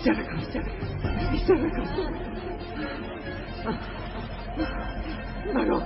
بیشتر مرا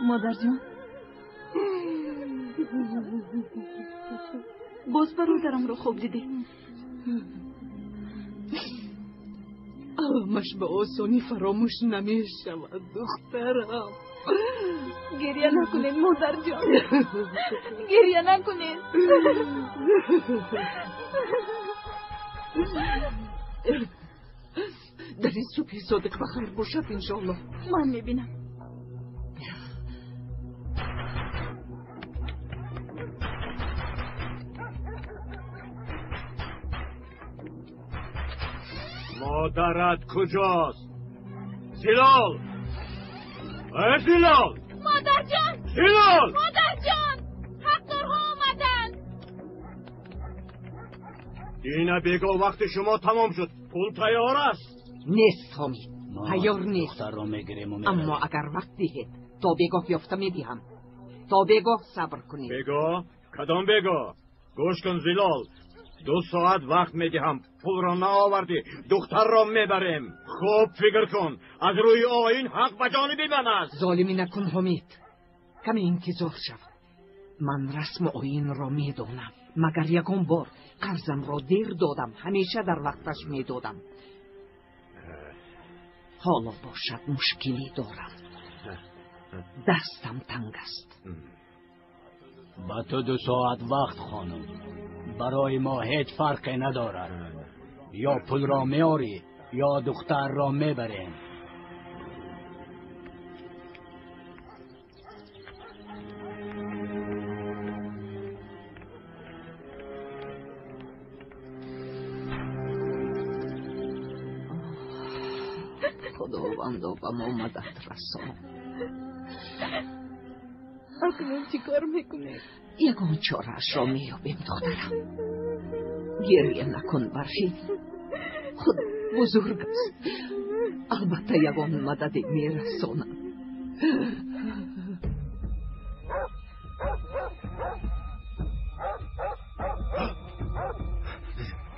مادر جان، باز برادرم رو خوب دیدی؟ همش به آسانی فراموش نمی شود دخترم. گریه نکنین مادر جان، گریه نکنین. در این صبح صادق بخیر باشد انشالله. من میبینم. مادرت کجاست؟ زلال! زلال! مادر جان! زلال! مادر جان! حقدارها آمدن! دینا بگو وقت شما تمام شد. پول تیار است. نیست حامد، تیار نیست. اما اگر وقت دهید تا بگاه یافته میدیم. تا بگاه صبر کنید. بگو؟ کدام بگو؟ گوش کن زلال، 2 ساعت وقت میدهم. پول را نآوردی دختر را میبریم. خوب فکر کن، از روی آیین حق به جانب من است. ظالمی نکن حمید، کمی انتظار شو. من رسم آیین را میدانم. مگر یکم بار قرضم را دیر دادم، همیشه در وقتش میدادم. حالا باشد مشکلی دارم، دستم تنگ است. با تو 2 ساعت وقت خانم، برای ما هیچ فرقی ندارد. یا پول را میاری یا دختر را میبریم. خداوندا به ما مدد رسان. اکنون چی کار میکنی؟ یگان چاره‌اش را میابیم دخترم. گریه نکن برفی، خود بزرگ است. البته یگان مدد میرسانم.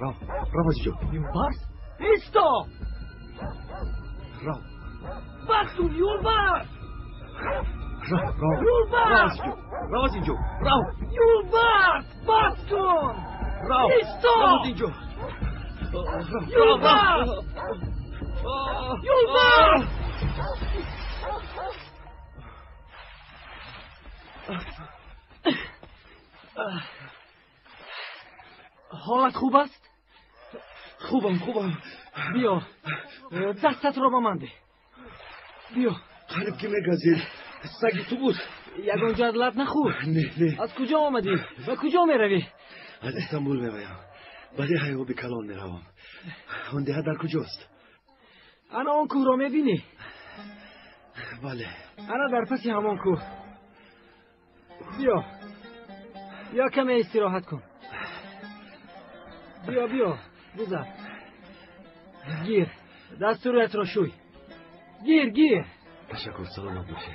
راو از جو یولبرز ایستا راو بستون یولبرز یولبرز راو از اینجا راو یولبرز بستون راو ایستا راو از اینجا یولبرز یولبرز حالت خوب است؟ خوبم بیا دستت را با من ده. بیا قلب که میگذید سگی تو بود. یگان جدلت نخور. نه از کجا آمدی؟ و کجا میروی؟ از استانبول میروم. بعد حیو به کلان میروم. آن ده در کجاست؟ انا آن کوه را میبینی؟ بله. انا در پس همان کوه. بیا کمی استراحت کن. بیا بزر. گیر دست رویت را شوی. گیر تشکر سلامت باشه.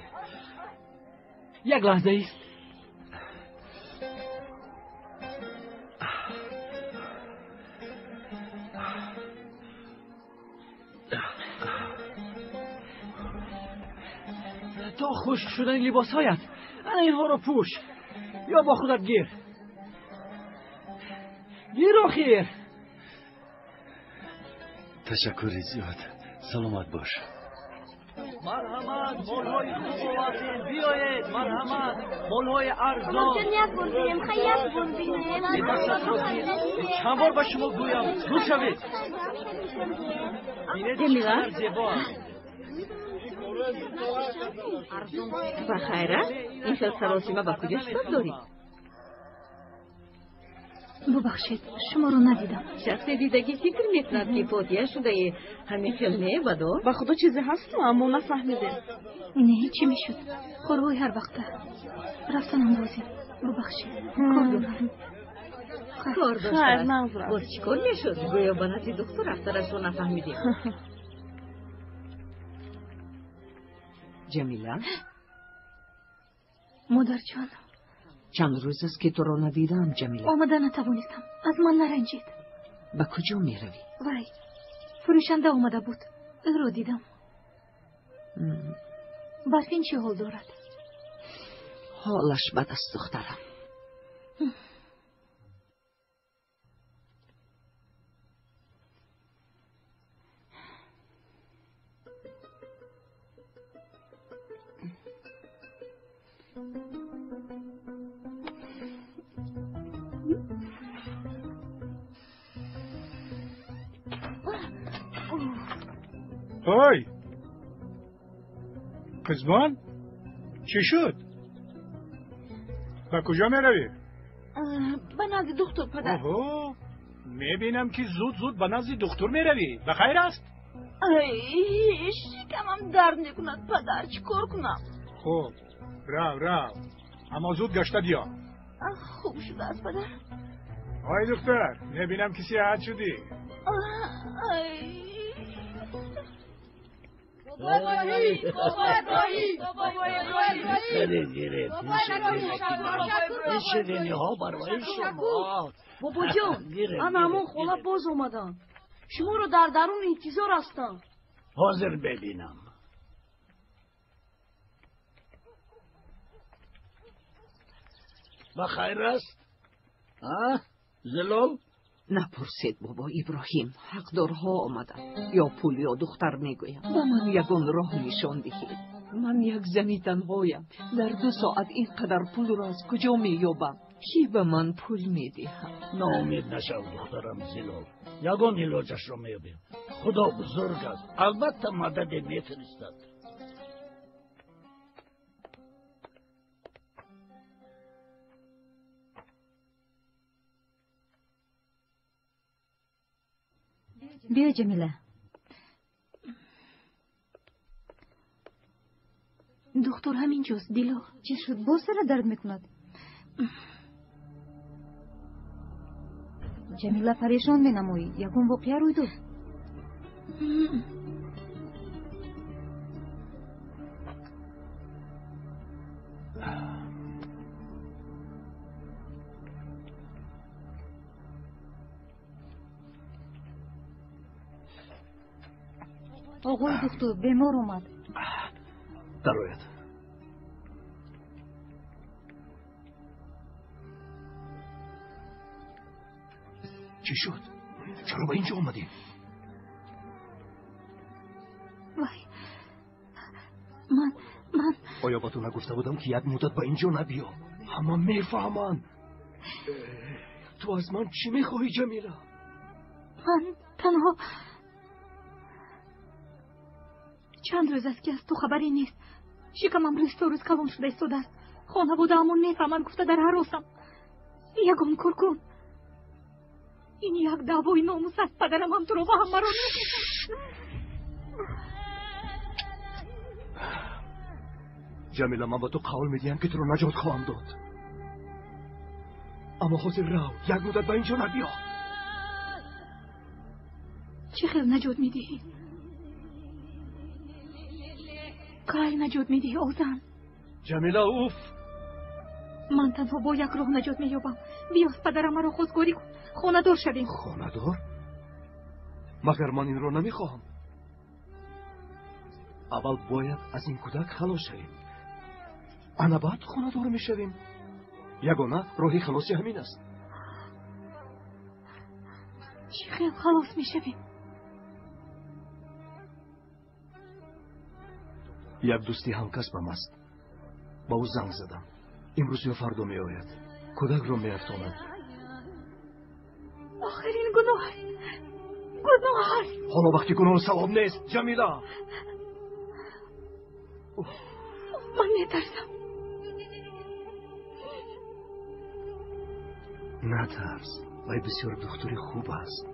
یک لحظه ایست. تا خشک شدن لباس هایت انا اینها را پوش. یا با خودت گیر آخیر. تشکری زیاد. سلامت باش. مرحمت مولهای خوب آوردین. بیایید مرحمت مولهای ارزان. یک بردیم خیلی بردیم. دستت را گیر. چند بار به شما گویم رو شوید. اینه چقدر زیبا. بخیره؟ این شد سراسیمه به کجا شد داری؟ ببخشید شما رو ندیدم. شخص دیدگی فکر میکنم که فوتیه شده. همین فیلمه بدو؟ به خدا چیزی هست اما نفهمیده. نه چی میشد؟ خوروی هر وقته رفتنم بازی. ببخشید کار دارم. کار داشته. باز چیکار میشد؟ گویا بنازی دکتر رفتارش رو نفهمیدیم. جمیله؟ مادر جان چند روز است که تو رو ندیدم جمیله. آمده نتوانستم. از من نرنجید. به کجا میروی؟ وای فروشنده آمده بود. او رو دیدم. برفین چه حال دارد؟ حالش بد است دخترم. های قزبان چی شد؟ به کجا می روی؟ به نزد دکتر پدر. اوه میبینم که زود به نزد دکتر می روی. بخیر است؟ شکمم درد میکند پدر. چی کار کنم؟ خوب رو اما زود گشته بیا. خوب شده است پدر. آی دکتر میبینم که سیاحت شدی. شیرینی ها برای شما. بابا جان انا همون خوله باز اومدم. شما رو در درون انتظار هستم. حاضر ببینم. بخیر است؟ زلال؟ نپرسید بابا ابراهیم. حقدارها آمدن. یا پول یا دختر میگویم. با من یگان راه نشان دهید. من یک زنی تنهایم. در 2 ساعت اینقدر پول را از کجا مییابم؟ کی به من پول میدهد؟ ناامید نشو دخترم زلال. یگان علاجش را میابیم. خدا بزرگ است. البته مدد میفرستد. بیا جمیله. دکتر همینجاست. دیلا چی شد؟ باز سر درد میکند؟ جمیله پریشان مینمایی. یکم واقعه روی دو. آقای دکتر بیمار اومد. درآید. چی شد؟ چرا با اینجا اومدی؟ وای من آیا با تو نگفته بودم که یک مدت با اینجا نبیا؟ همه میفهمن. تو از من چی میخواهی جمیله؟ من تنها چند روز است که از تو خبری نیست. شکمم روز کلان شده ایستاده است. خانواده همون میفهمن. گفته در حراسم. یگان کرکون. این یک دعوای ناموس است. پدرم هم تو رو با هم مرا جمیله من با تو قول میدیم که تو رو نجات خواهم داد. اما حاضر رو یک مدت با اینجا نبیا. چه خیل نجات میدهی؟ کای نجات میدهی آزم؟ جمیله اوف. من تنها با یک راه نجات مییابم. بیا پدرم مرا خودگاری کن. خانه دار شویم. خانه دار؟ مگر من این رو نمیخواهم. اول باید از این کودک خلاص شویم. انا بعد خانه دار میشویم. یگانه راهی خلاصی همین است. چی خیل خلاص میشویم؟ یک دوستی همکسبم است. با او زنگ زدم. امروز یا فردا می آید. کودک رو می افتاند. آخرین گناه است. حالا وقتی گناه ثواب نیست جمیله. من میترسم. نترس. وی بسیار دختری خوب است.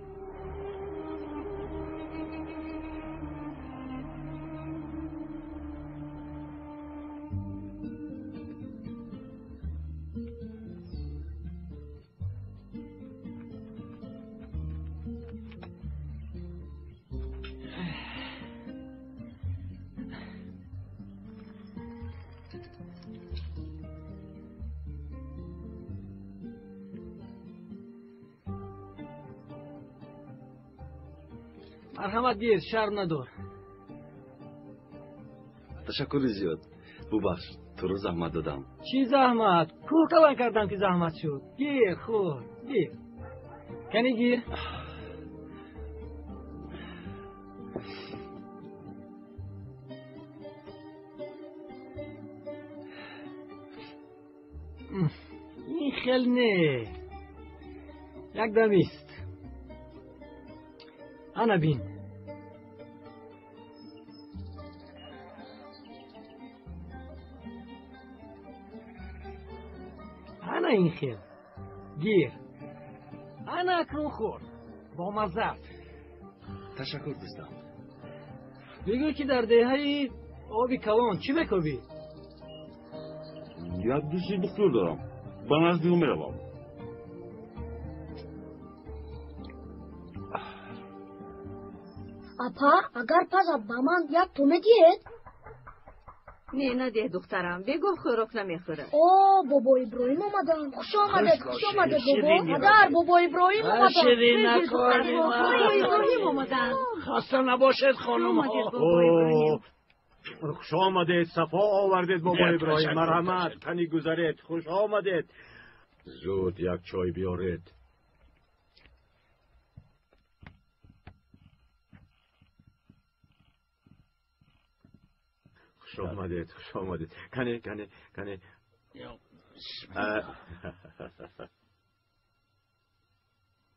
مرحمت گیر، شرم ندار. تشکر زیاد. ببخش تو رو زحمت دادم. چی زحمت؟ کوکلان کردم که زحمت شد. گیر خور گیر. کنی گیر. این خیل نه. یک دمیست. انا بین. انا این خیل. گیر. انا اکنون خور. با مزد. تشکر دوستم. بگو که در دهه آبی کلان چی بکوبی؟ یک دوستی دکتر دارم. با نزدیک میروم. اپا اگر پس با من یک تو میدید؟ نه نده دخترم. بگو خوراک نمیخوره. اوه بابا ابراهیم آمدن. خوش آمدید بابا. مادر بابا ابراهیم آمدن. شیرین نکنیم. بابا ابراهیم آمدن. خسته نباشید خانم ها. خوش آمدید. صفا آوردید بابا ابراهیم. مرحمت. کنی گذارید. خوش آمدید. زود یک چای بیارید. خوش آمدید. کنه.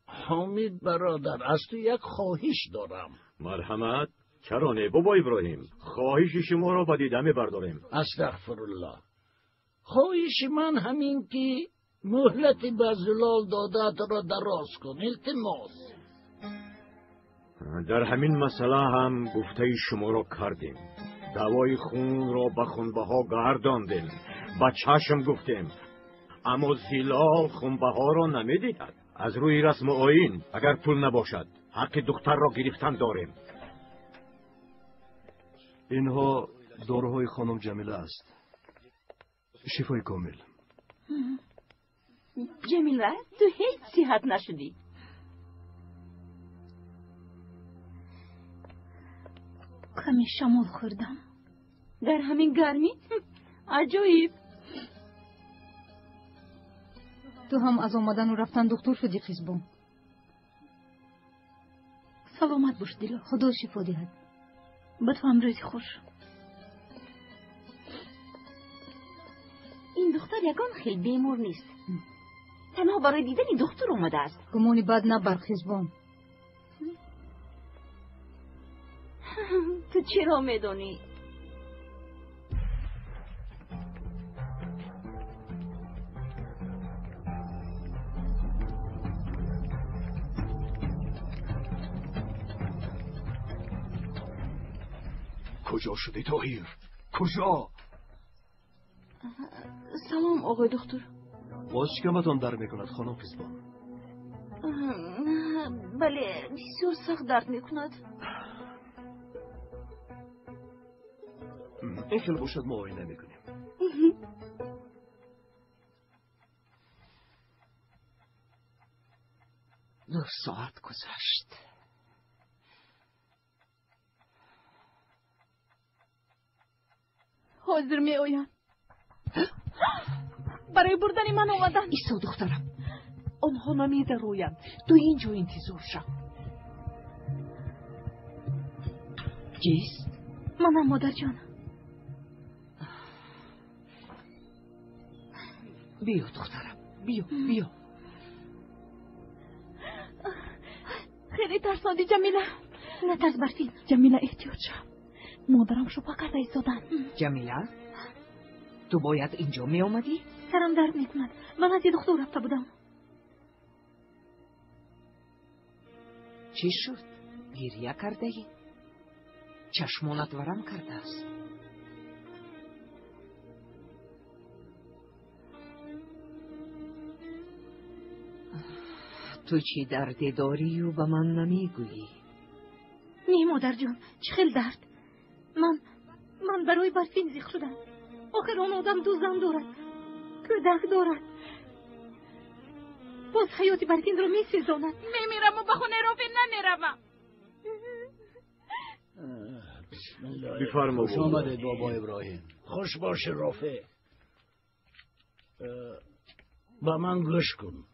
حامد برادر، از تو یک خواهش دارم. مرحمت. چرا نه بابا ابراهیم؟ خواهش شما را با دیده میبرداریم. استغفرالله. خواهش من همین که مهلت به زلال دادت را دراز کن. التماس. در همین مسئله هم گفته شما را کردیم. دوای خون را به خونبها گرداندیم، به چشم گفتیم، اما زیلال خونبها را نمیدهد. از روی رسم و آیین اگر پول نباشد حق دختر را گرفتن داریم. اینها داروهای خانم جمیله است. شفای کامل. جمیله تو هیچ صحت نشدی. کمی شمال خوردم در همین گرمی. عجایب. تو هم از آمدن و رفتن دکتر شدی خیزبان. سلامت باش دیلا. خدا شفا دهد. به تو هم روزی خوش. این دختر یگان خیلی بیمار نیست. تنها برای دیدن دکتر اومده است. گمانی بد نبر خیزبان. تو چرا میدونی؟ کجا شدی طاهیر؟ کجا؟ سلام آقای دکتر. باز شکمتان در میکند خانم خیزبان؟ بله بسیار سخت درد میکند. این خیلی باشد ما آینه میکنیم. 2 ساعت گذشت. حاضر می آیم. برای بردن من آمدن. ایسا دخترم، آنها نمیده رویم. تو اینجا انتظار شو. کیست؟ منم مادر جان. بیا دخترم، بیا. خیلی ترساندی جمیله. نترس برفین. جمیله احتیاط شو. مادرم شپا کرده ایستادن. جمیله تو باید اینجا می آمدی؟ سرم درد میکند. من از یه دختر رفته بودم. چی شد؟ گریه کرده ای؟ چشمانت ورم کرده است. تو چی دردی داری و به من نمیگویی؟ نه مادر جان، چه خیلی درد. من برای برفین زیخ شدم. آخر اون آدم 2 زن دارد، کودک دارد. باز حیاتی برفین رو میسیزاند. میمیرم و به خونه رافین نمیروم. بسم الله. بفرما خوش آمدید بابا ابراهیم. خوش باشه رافع. با من گوش کن.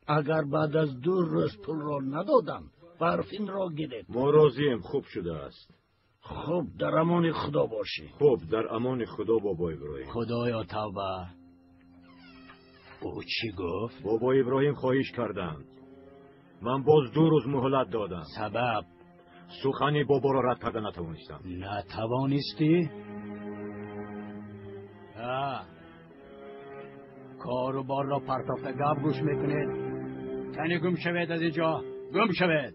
اگر بعد از 2 روز پول را ندادم برفین را گرفت. ما راضیم، خوب شده است. خب در امان خدا باشی. خب در امان خدا بابا ابراهیم. خدایا توبه. او چی گفت؟ بابا ابراهیم خواهش کردند. من باز 2 روز مهلت دادم. سبب؟ سخنی بابا را رد کرده نتوانستم. نتوانستی؟ کار و بار را پرتافت گپ گوش میکنید. تنی گم شوید از اینجا. گم شوید.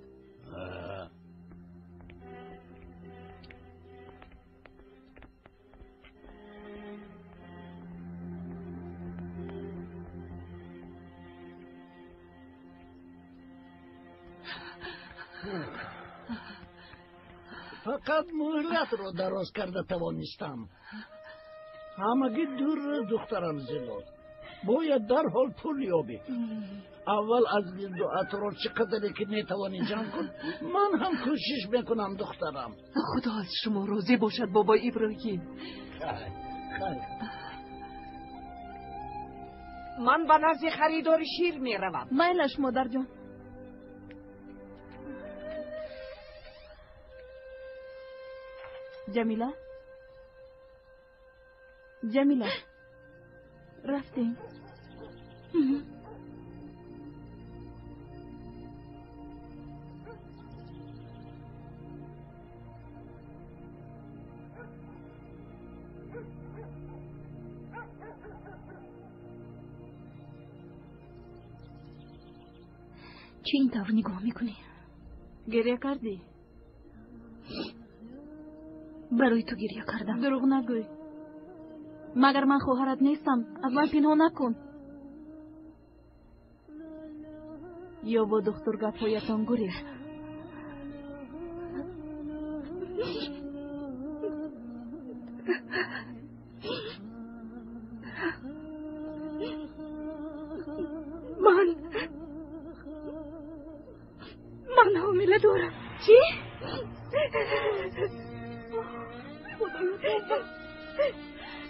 فقط مهلت را دراز کرده توانستم. همگی 2 روز دخترم زیلال. باید در حال پول یابی. اول از دل و اطراف چقدر که نتوانی جمع کن. من هم کوشش میکنم دخترم. خدا از شما راضی باشد بابا ابراهیم. خیر. من به نزد خریدار شیر میروم. میلش مادر جان. جمیله رفتیم. چه این طور نگاه میکنی؟ گریه کردی؟ برای تو گریه کردم. دروغ نگوی. مگر من خواهرت نیستم؟ از من پنهان نکن. یا با دکتر گپ‌هایتان گریز. من حامله دارم. چی؟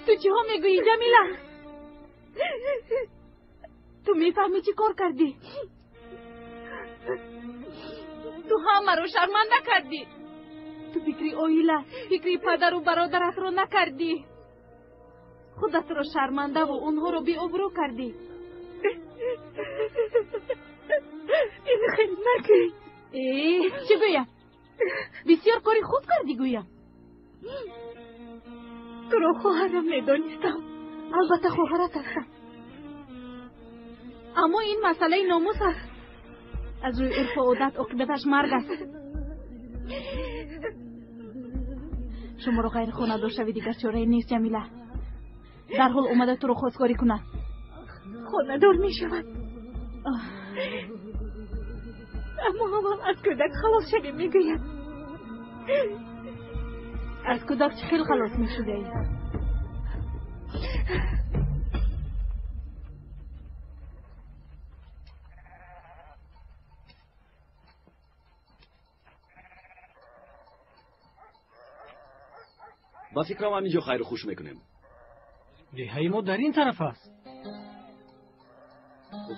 تو چی ها میگویی جمیله؟ تو میفهمی چی کار کردی؟ تو همه رو شرمنده کردی. تو فکری اویله، فکری پدر و برادرت رو نکردی. خودت رو شرمنده و اونها رو بی ابرو کردی. این خیلی نگی. چی گویم؟ بسیار کاری خوب کردی گویم. تو رو خواهرم میدانستم. البته خواهرت هستم، اما این مسئله ناموس است. از روی عرف و عادت عاقبتش مرگ است. شما رو غیر خانه دار شوی دیگر چاره نیست جمیله. در حال اومده تو رو خواستگاری کنه. خانه دار می شود. اما اول از کودک خلاص شوی می گوید. از کودک چه خیلی خلاص می شده ای؟ با فکرم همینجا خیر و خوش میکنیم. دهه ما در این طرف است.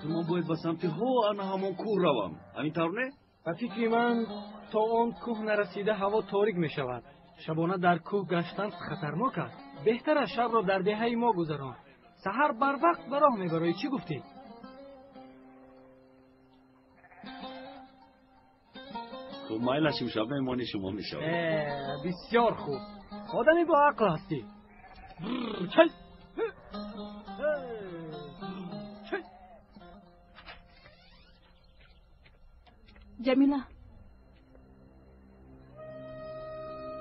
من باید به سمت آن همون کوه روم. همین طور نه؟ به فکر من تا آن کوه نرسیده هوا تاریک می شود. شبانه در کوه گشتن خطرناک است. بهتر است شب را در دهه ما گذران. سحر بر وقت به راه میبرایی. چی گفتی؟ خب مایلشیم شب میمانی شما میشود. بسیار خوب. آدمی با عقل هستی. چل جمیله،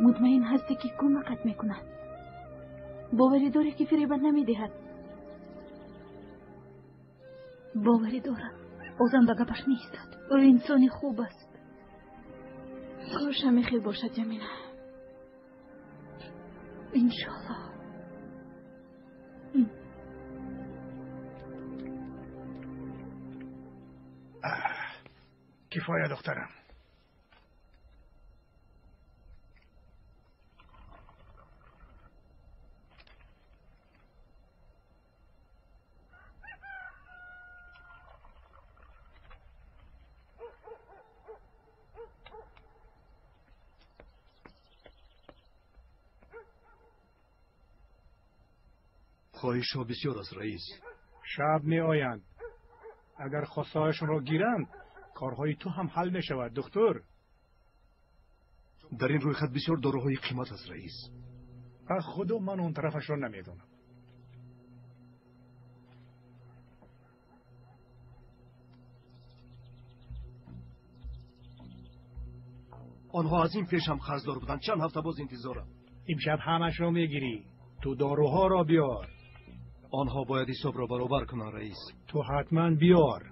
مطمئن هستی که کمکت میکند؟ باوری داری که فریبت نمیدهد؟ باوری دارم. اوزم به گپش نیستد. او انسانی خوب است. کاش همه خیر باشد جمیله. انشالله. کفایه دخترم. خواهش ها بسیار است رئیس. شب می آیند. اگر خواستهایشون را گیرند کارهای تو هم حل می شود دکتر. در این روی خط بسیار داروهای قیمت است رئیس. خدا من اون طرفش را نمیدونم. آنها از این پیش هم قرضدار بودند. چند هفته باز انتظارم. امشب همش را میگیری. تو داروها را بیار. آنها باید حساب را برابر کنند رئیس. تو حتما بیار.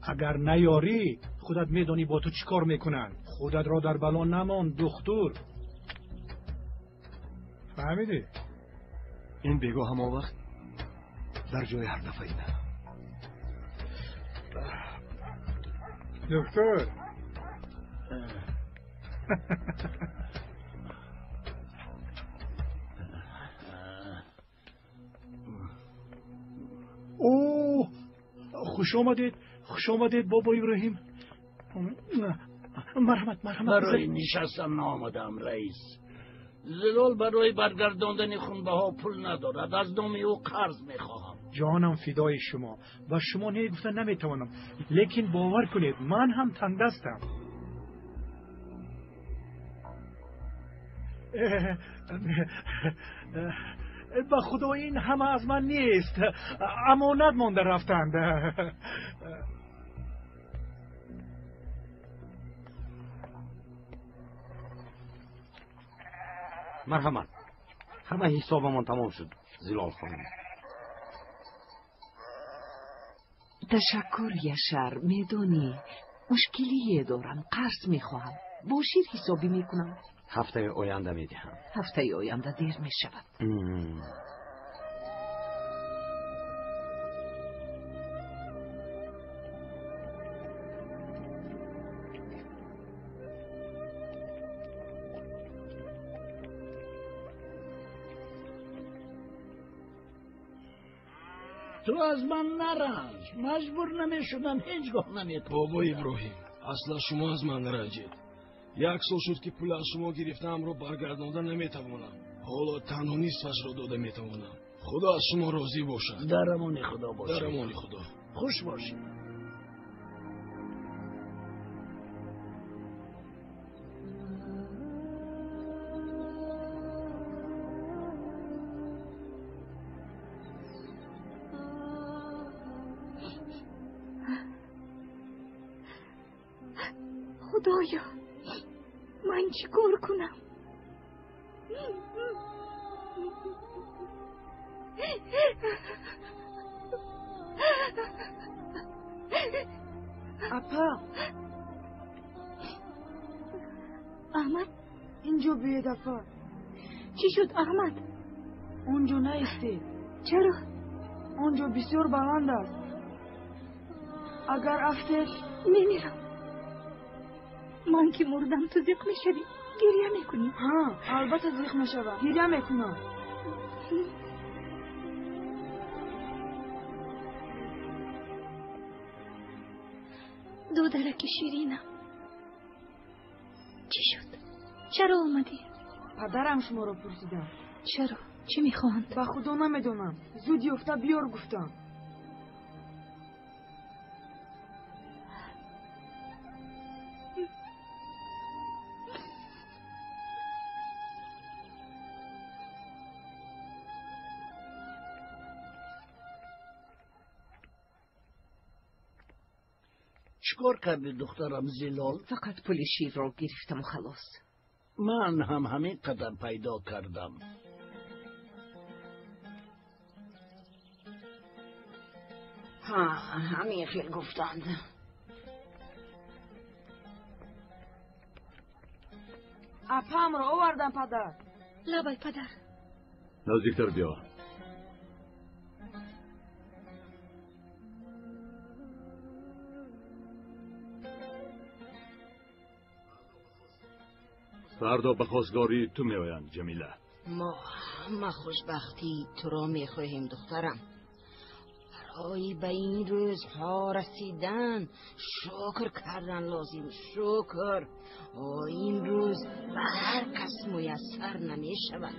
اگر نیاری خودت میدانی با تو چیکار میکنن. خودت را در بلا نمان دکتر. فهمیدی؟ این بگو همه وقت در جای هر دفعه اینه. دکتر اوه خوش آمدید بابا ابراهیم. مرحمت. برای نشستن آمدم رئیس. زلال برای برگرداندن خونبه ها پول ندارد. از نام او قرض میخواهم. جانم فدای شما. و شما نگفتن نمیتوانم. لیکن باور کنید من هم تنگ دستم. به خدا این همه از من نیست. امانت مانده رفتند. مرحمت. همه حسابمان تمام شد زلال خانم. تشکر یشر. میدونی مشکلی دارم، قرض میخواهم. با شیر حسابی میکنم. هفته آینده میدهم. هفته آینده دیر میشود. تو از من نرنج. مجبور نمیشدم هیچگاه نمیتونم. بابا ابراهیم اصلا شما از من نرنجید. یک سال شد که پول از شما گرفتم رو برگردانده نمیتوانم. حالا تنها نصفش رو داده میتوانم. خدا از شما راضی باشد. در امان خدا باشید. در امان خدا. خوش باشید. خدایا من چی کار کنم؟ اپا احمد اینجا بیاید اپا. چی شد احمد؟ اونجا نیستی. چرا؟ اونجا بسیار بلند است. اگر افتید نمیرم. من که مردم تو زیق میشوی گریه میکنی؟ ها البته زیق میشوم، گریه میکنم. دودرک شیرینم چی شد؟ چرا آمدی؟ پدرم شما را پرسیدم. چرا؟ چی میخواهند؟ به خدا نمیدونم. زود یافته بیار گفتم. چیکار کردی دخترم زلال؟ فقط پول شیر را گرفتم و خلاص. من هم همین قدر پیدا کردم. ها همین خیل گفتند. اپام را آوردم پدر. لبای پدر نزدیکتر بیا. فردا به خواستگاری تو میآیند جمیله. ما خوشبختی تو را میخواهیم دخترم. برای به این روزها رسیدن شکر کردن لازم. شکر این روز به هر کس میسر نمی شود.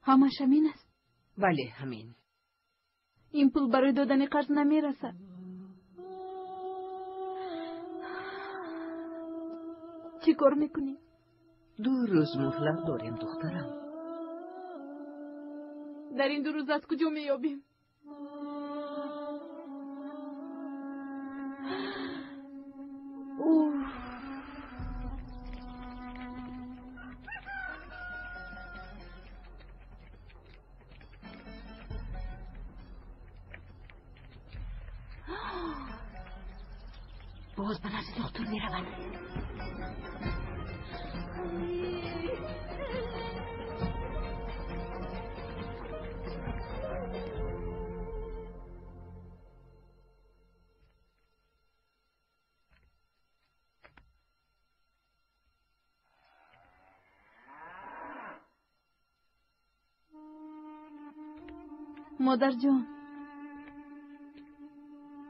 همش همین است؟ بله همین. این پول برای دادن قرض نمیرسد. چی کار میکنی؟ 2 روز مهلت داریم دخترم. در این 2 روز از کجا میابیم؟ باز به نزد دکتر میروند. مادر جان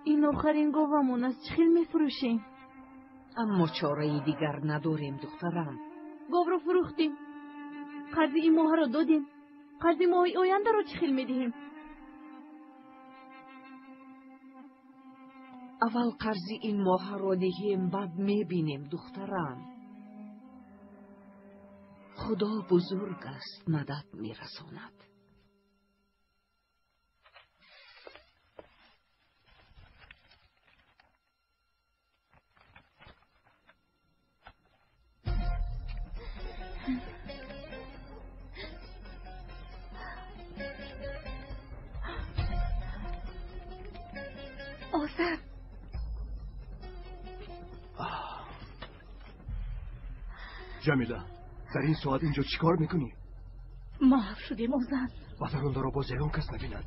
این آخرین گاومون است. چخیل میفروشیم؟ اما چاره دیگر نداریم دخترم. گاو رو فروختیم، قرض این ماه رو دادیم، قرض ماه آینده رو چخیل میدهیم؟ اول قرض این ماه رو دهیم بعد میبینیم دخترم. خدا بزرگ است مدد میرساند. مادر. جمیله در این ساعت اینجا چیکار میکنی؟ محو شدیم اوزان. بدرون را باز اون کس نبیند.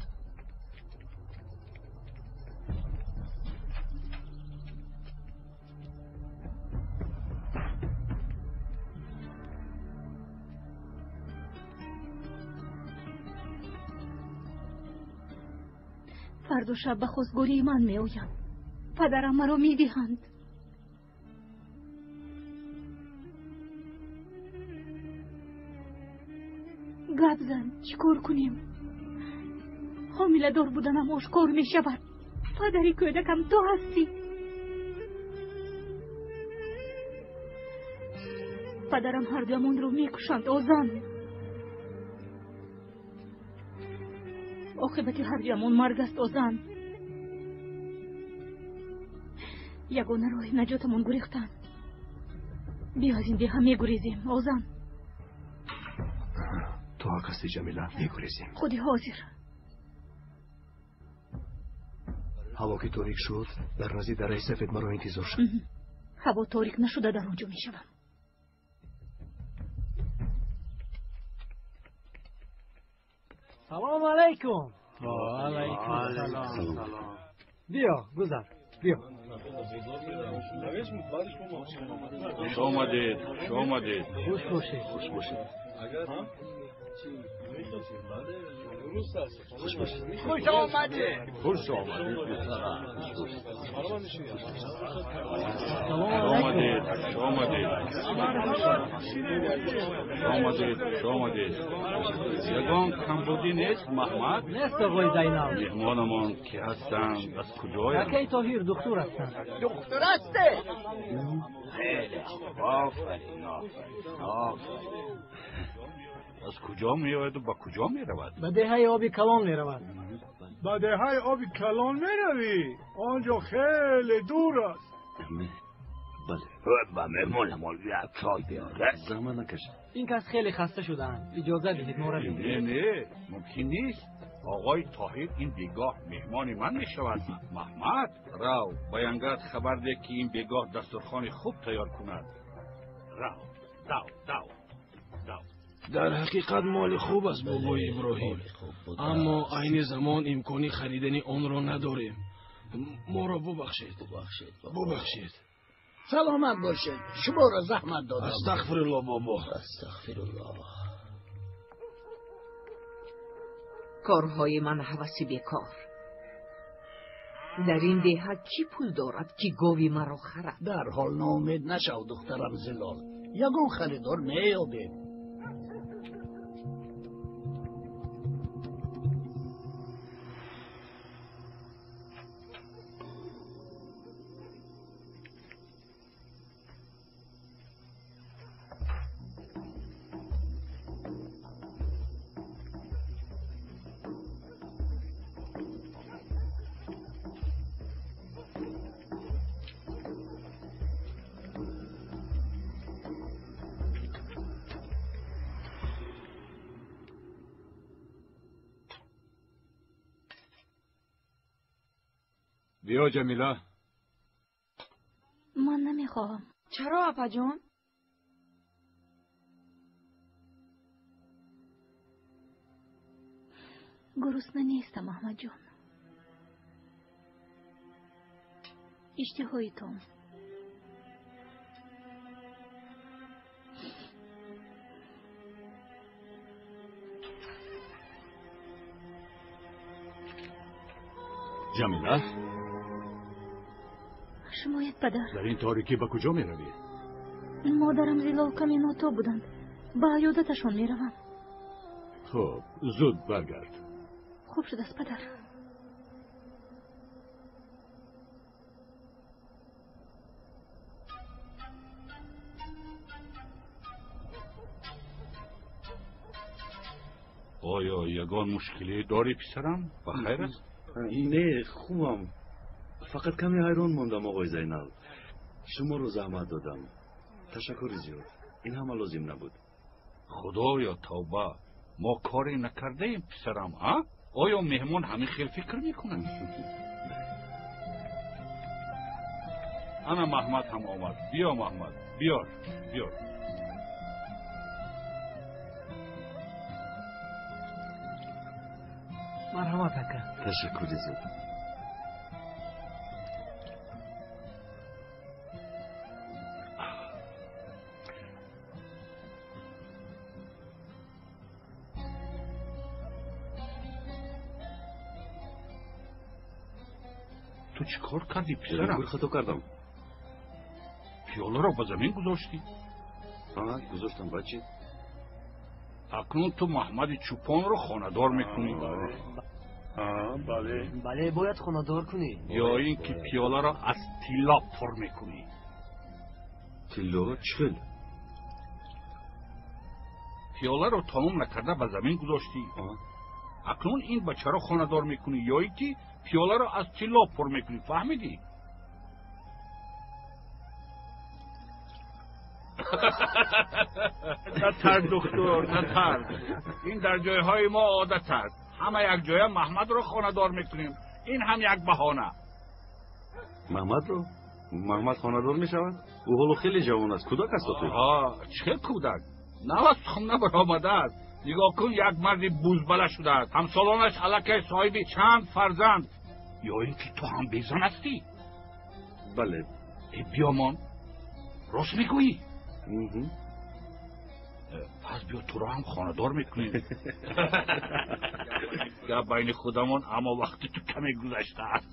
فردا شب به خواستگاری من می آیم. پدرم مرا می دهند. گپ زن چیکار کنیم؟ حامله دار بودنم آشکار می شود. پدری کودکم تو هستی. پدرم هر دومون رو می کشند اوزان. عاقبت هر دومون مرگ است اوزان. یگانه راه نجاتمون گریختن. بیا از این دیه می گریزیم اوزان. تو حق هستی جمیله، می گریزیم. خودی حاضر. هوا که تاریک شد در نزدیک دره سفید مرا انتظار شد. هوا تاریک نشده در اونجا می شوم. سلام علیکم. علیکم سلام. بیا گذر بیا. خوش آمدید. خوش باشید. خوش باشید. خوش آمدید. خوش آمدید. یگان کمبودی نیست محمد؟ نیست آقای زینال. مهمانمان که هستند از کجای؟ تکی طاهر دکتر هستند. دکتر هسته؟ خیلی آفرین. از کجا می آید و با کجا می رود؟ به دهه آبی کلان می رود. به دهه آبی کلان می روی؟ آنجا خیلی دور است. بله. با مهمانمان یک چای بیاره. زمان نکش. این کس خیلی خسته شدند. اجازه دهید ما را نه ممکن نیست. آقای طاهر این بیگاه مهمان من می شود. محمد راو باینگرد خبر ده که این بیگاه دسترخوان خوب تیار کند. راو در حقیقت مال خوب است بابای ابراهیم، اما عین زمان امکانی خریدن آن را نداریم. ما را ببخشید. سلامت باشید. شما را زحمت دادم. استغفرالله بابا. کارهای من هوسی بیکار. در این دهه کی پول دارد که گاوی مرا خرد؟ در حال ناامید نشو دخترم زلال. یگان خریدار میابیم. بیا جمیله. من نمیخواهم. چرا اپا جان؟ گرسنه نیستم احمد جان. اشتهای تو. جمیله شمایت پدر. در این تاریکی به کجا می روی؟ مادرم زلال کمی ناتا بودند. به عیادتشان می روم. خب زود برگرد. خوب شد است پدر. آیا یگان مشکلی داری پسرم؟ بخیر است؟ نه خوبم. فقط کمی حیران ماندم آقای زینال. شما رو زحمت دادم. تشکر زیاد. این همه لازم نبود. خدایا توبه. ما کاری نکرده ایم پسرم ها؟ آیا مهمان همین خیل فکر میکنن؟ انا محمد هم آمد. بیا محمد، بیار بیار. مرحمت اکا. تشکری زد. تو چی کار کردی پسرم؟ خطا کردم. پیاله را به زمین گذاشتی؟ گذاشتم بچه. اکنون تو محمد چوپان رو خانه‌دار میکنی؟ بله. بله باید خانه‌دار کنی. یا اینکه پیاله را از طلا پر میکنی؟ طلا چخل؟ پیاله رو تمام نکرده به زمین گذاشتی. اکنون این بچه را خانه‌دار میکنی یا اینکه پیاله را از طلا پر میکنی؟ فهمیدی؟ نترد دکتر، نترد. این در جایهای ما عادت است. همه یک جای محمد رو خانه‌دار میکنیم. این هم یک بهانه. محمد رو؟ محمد خانه‌دار میشود؟ او حالا خیلی جوان است. کودک است تو. چه کودک؟ نوست خم نبرآمده است. نگاه کن، یک مردی بوزبله شده است. همسالانش الکی صاحب چند فرزند. یا اینکه تو هم بیزن هستی؟ بله. بیامان راست میگویی؟ پس بیا تو را هم خانه‌دار میکنیم. یا بین خودمون، اما وقتی تو کمی گذشته است.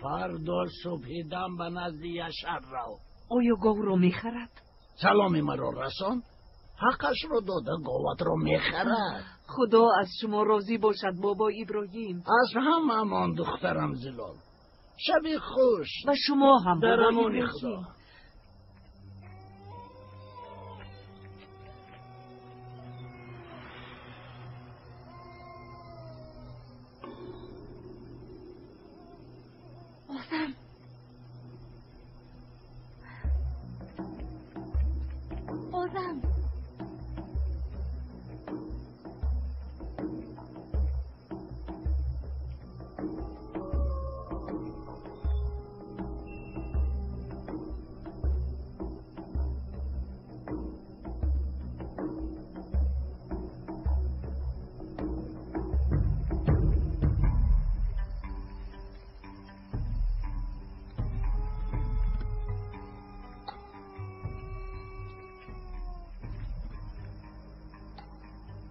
فردا صبح دم به نزد یشر رو. آیا گاو را میخرد؟ سلامی مرا رسان. حقش رو داده گاوت رو میخرد. خدا از شما راضی باشد بابا ابراهیم. از هم امان دخترم زلال. شب خوش. و شما هم در بابا امان ابراهیم. خدا. آزم آزم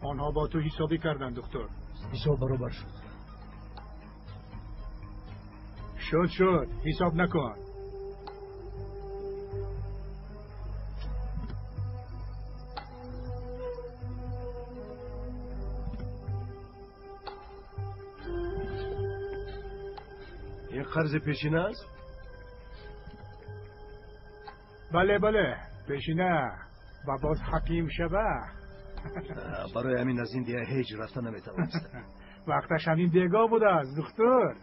آنها با تو حسابی کردن دکتر. حساب برابر شد. شد حساب نکن. این قرض پیشینه است؟ بله پیشینه. و باز حکیم شبه. برای همین از این دیگه هیچ رفتن نمیتوانستم. وقتش همین دیگاه بوده است دکتر.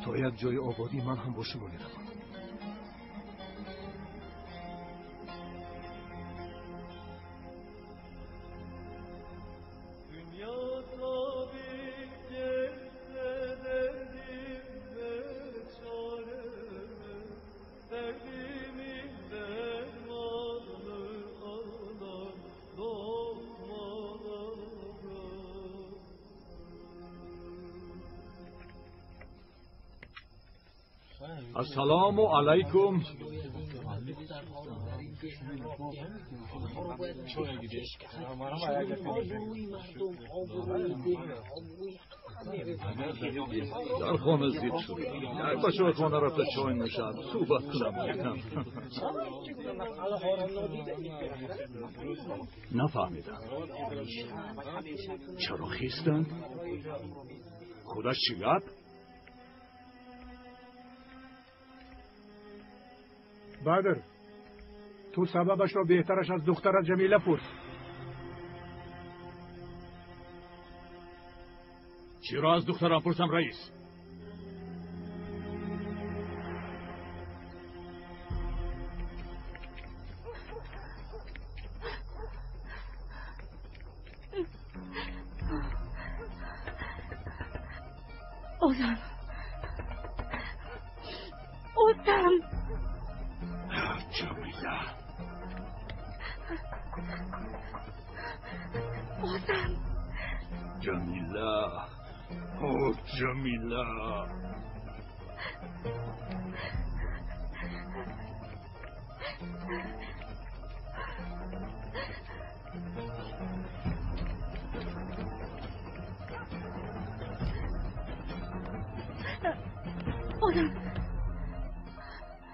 تا یک جای آبادی من هم با شما میروم. السلام علیکم. در خانه زیر شد. یک بچه به خانه رفته چای نوشد. صحبت کنم. نفهمیدم. چرا خیستند؟ خودش چی گفت؟ بدر تو سببش را بهترش از دخترت جمیله پرس. چرا از دخترم پرسم رئیس؟ اوزم جمیله جمیله او جمیله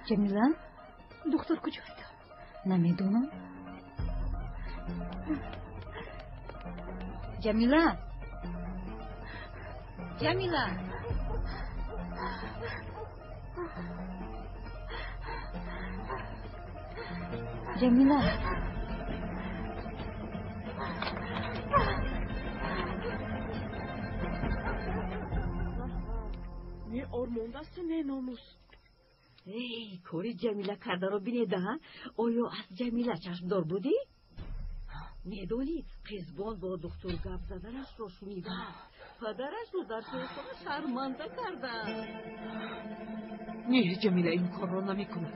جمیله دختر کجاست؟ نمیدونم. جمیله نه آرمانده است نه ناموس. ای کاری جمیله کرده رو بینیده ها؟ آیا از جمیله چشم دار بودی؟ میدونی قزبان با دکتر گپ زدنش رو شنیده، پدرش رو در تلفن شرمنده کرده. نه جمیله این کار رو نمیکنه.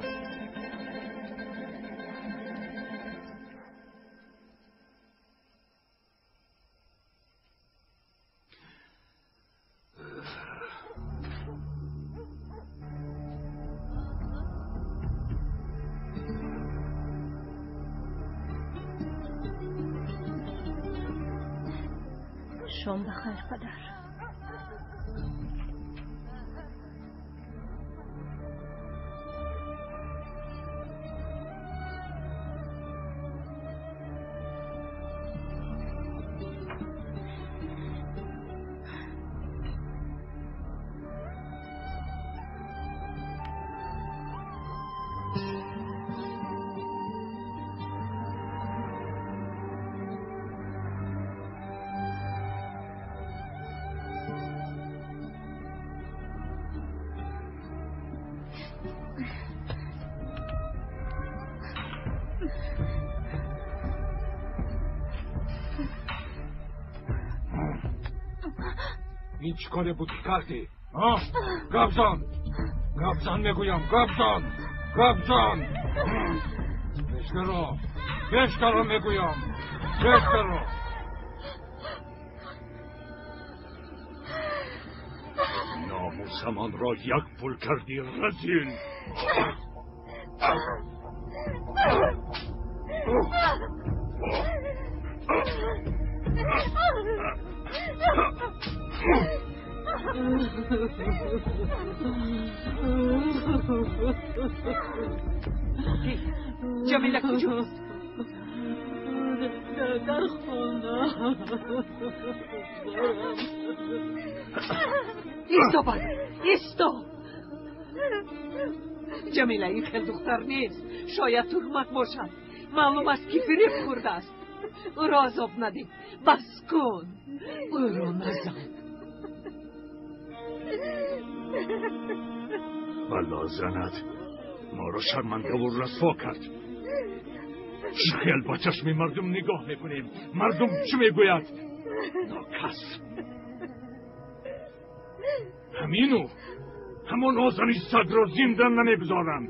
شام بخیر پدر. این چی کاره بود که کردی؟ گبزان میگویم گبزان بشکرو میگویم بشکرو. ناموسمان را یک پول کردی رزیل. جمیله کجاست؟ در خونه. ایستا جمیله این خیل دختر نیست، شاید تهمت باشد. معلوم است که فریب خورده است. او را عذاب ندید، بس کن، او را نزن. بلا زند ما را شرمنده و رسوا کرد. خیال با چشم مردم نگاه میکنیم. مردم چی میگوید؟ ناکس. همون آزنی سگ را زنده نمیگذارم.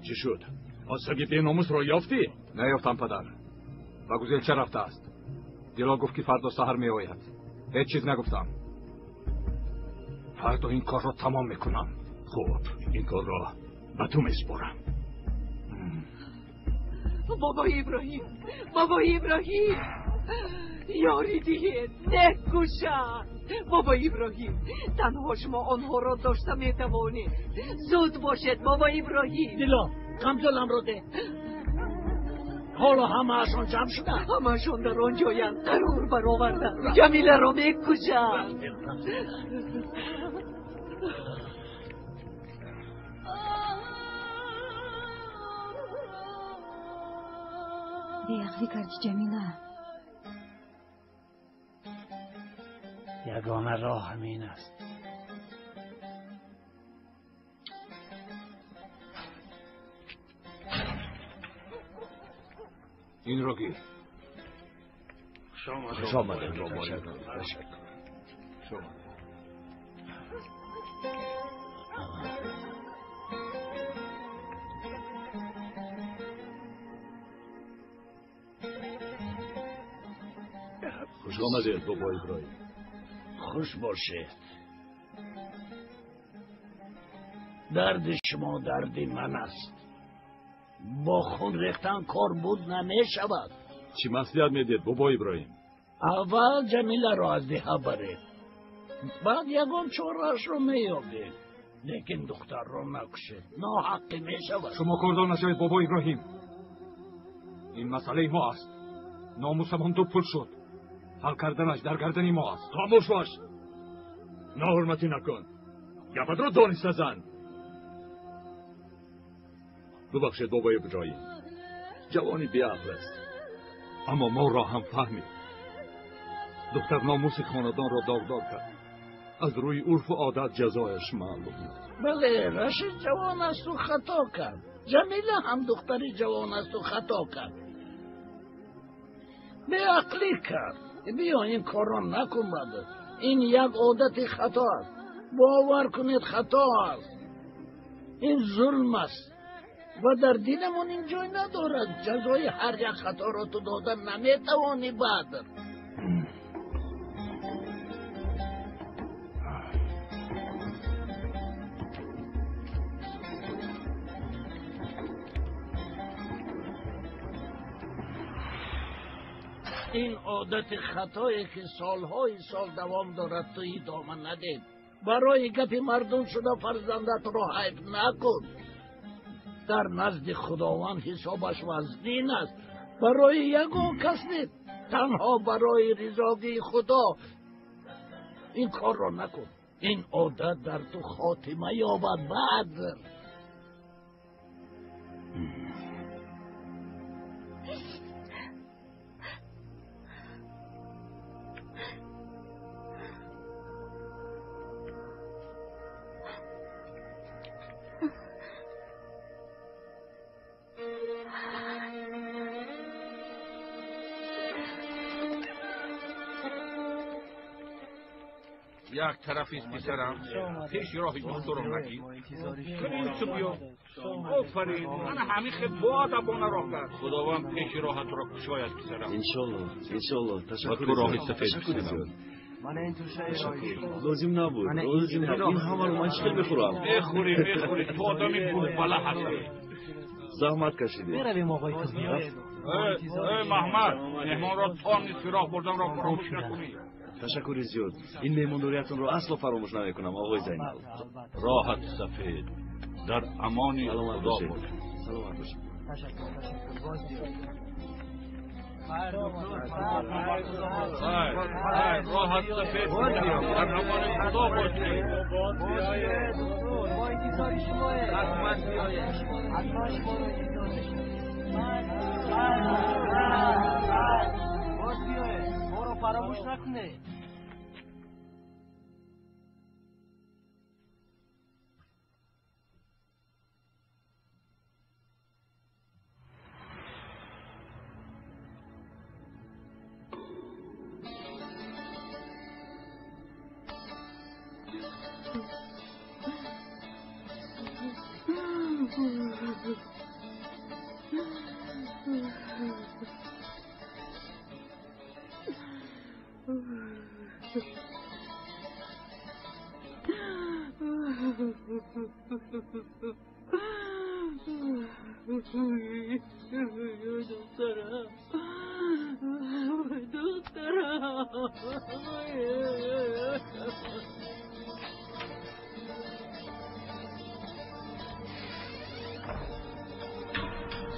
چی شد؟ آسگی بیناموس را یافتی؟ نیافتم پدر. بگوزیلچه رفته است. دیلا گفت که فردا سحر می آید. هیچ چیز نگفتم. فردا این کار را تمام میکنم. خوب، این کار را به تو میسپارم. بابا ابراهیم یاری دید، نکشد. بابا ابراهیم تنها شما آنها را داشته میتوانید. زود باشد بابا ابراهیم. دیلا کمزلم را ده. حالا همه‌شون جمع شدن. همه‌شون در آنجایند. قرار برآوردن جمیله را میکشند. بیعقلی کردی جمیله. یگانه راه همین است. این رو گیر. خوش آمدید بابای. خوش آمدید بابای ابراهیم. خوش باشه. درد شما درد من است. با خون ریختن کار بود نمی شود. چی مصلحت میدید بابای ابراهیم؟ اول جمیله را از دیها برید، بعد یگان چورش رو میابید، لیکن دختر رو نکشید. ناحقی می شود. شما کردان نشوید بابای ابراهیم. این مسئله ما است. ناموسمان دو پول شد. حل کردنش در گردن ما است. خاموش باش. ناحرمتی نکن. گپت رو دانسته زن. ببخشید بابای ابراهیم. جوانی بیعقل است. اما ما را هم فهمید. دختر ناموس خاندان را داغدار کرد. از روی عرف و عادت جزایش معلوم. بله، رشید جوان است و خطا کرد. جمیله هم دختری جوان است و خطا کرد. بیعقلی کرد. بیا این کار را نکن بده. این یک عادت خطا است. باور کنید خطا است. این ظلم است و در دینمون این جای ندارد. جزای هر یک خطا را تو دادن نمیتوانی بعد. این عادت خطایی که سالهای سال دوام دارد تو ادامه ندید. برای گپ مردم شده فرزندت را حیف نکن. در نزد خداوند حسابش وزنین است. برای یگان کس نیست، تنها برای رضای خدا. این کار را نکن. این عادت در تو خاتمه یابد بعد. یک طرفیست پسرم پیش راهی دکتر رو نگید. کنین چو بیا. آفرین. من همین خیلی باید ابانه راه کرد. خداوند پیش راحت را کشاید پسرم. انشالله. و تو راهی سفید پسرم. لازم نبود. این همه رو من چخیل بخورم. بخوری. تو آدمی بله هستی. زحمت کشیدی. برویم آقای کاظمی. محمد، مهمان را تا نیست راه بردن را فراموش نکنی. تشکر زیاد. این مهمانداریتون رو اصلا فراموش نمیکنم آقای زینال. راحت سفید. در امانی خدا باش. سلامت باش. راحت سفید. در امانی خدا باش. با انتظار شما حتما بیاید. حتما شما رو انتظار باز بیاید. ما رو فراموش نکنه.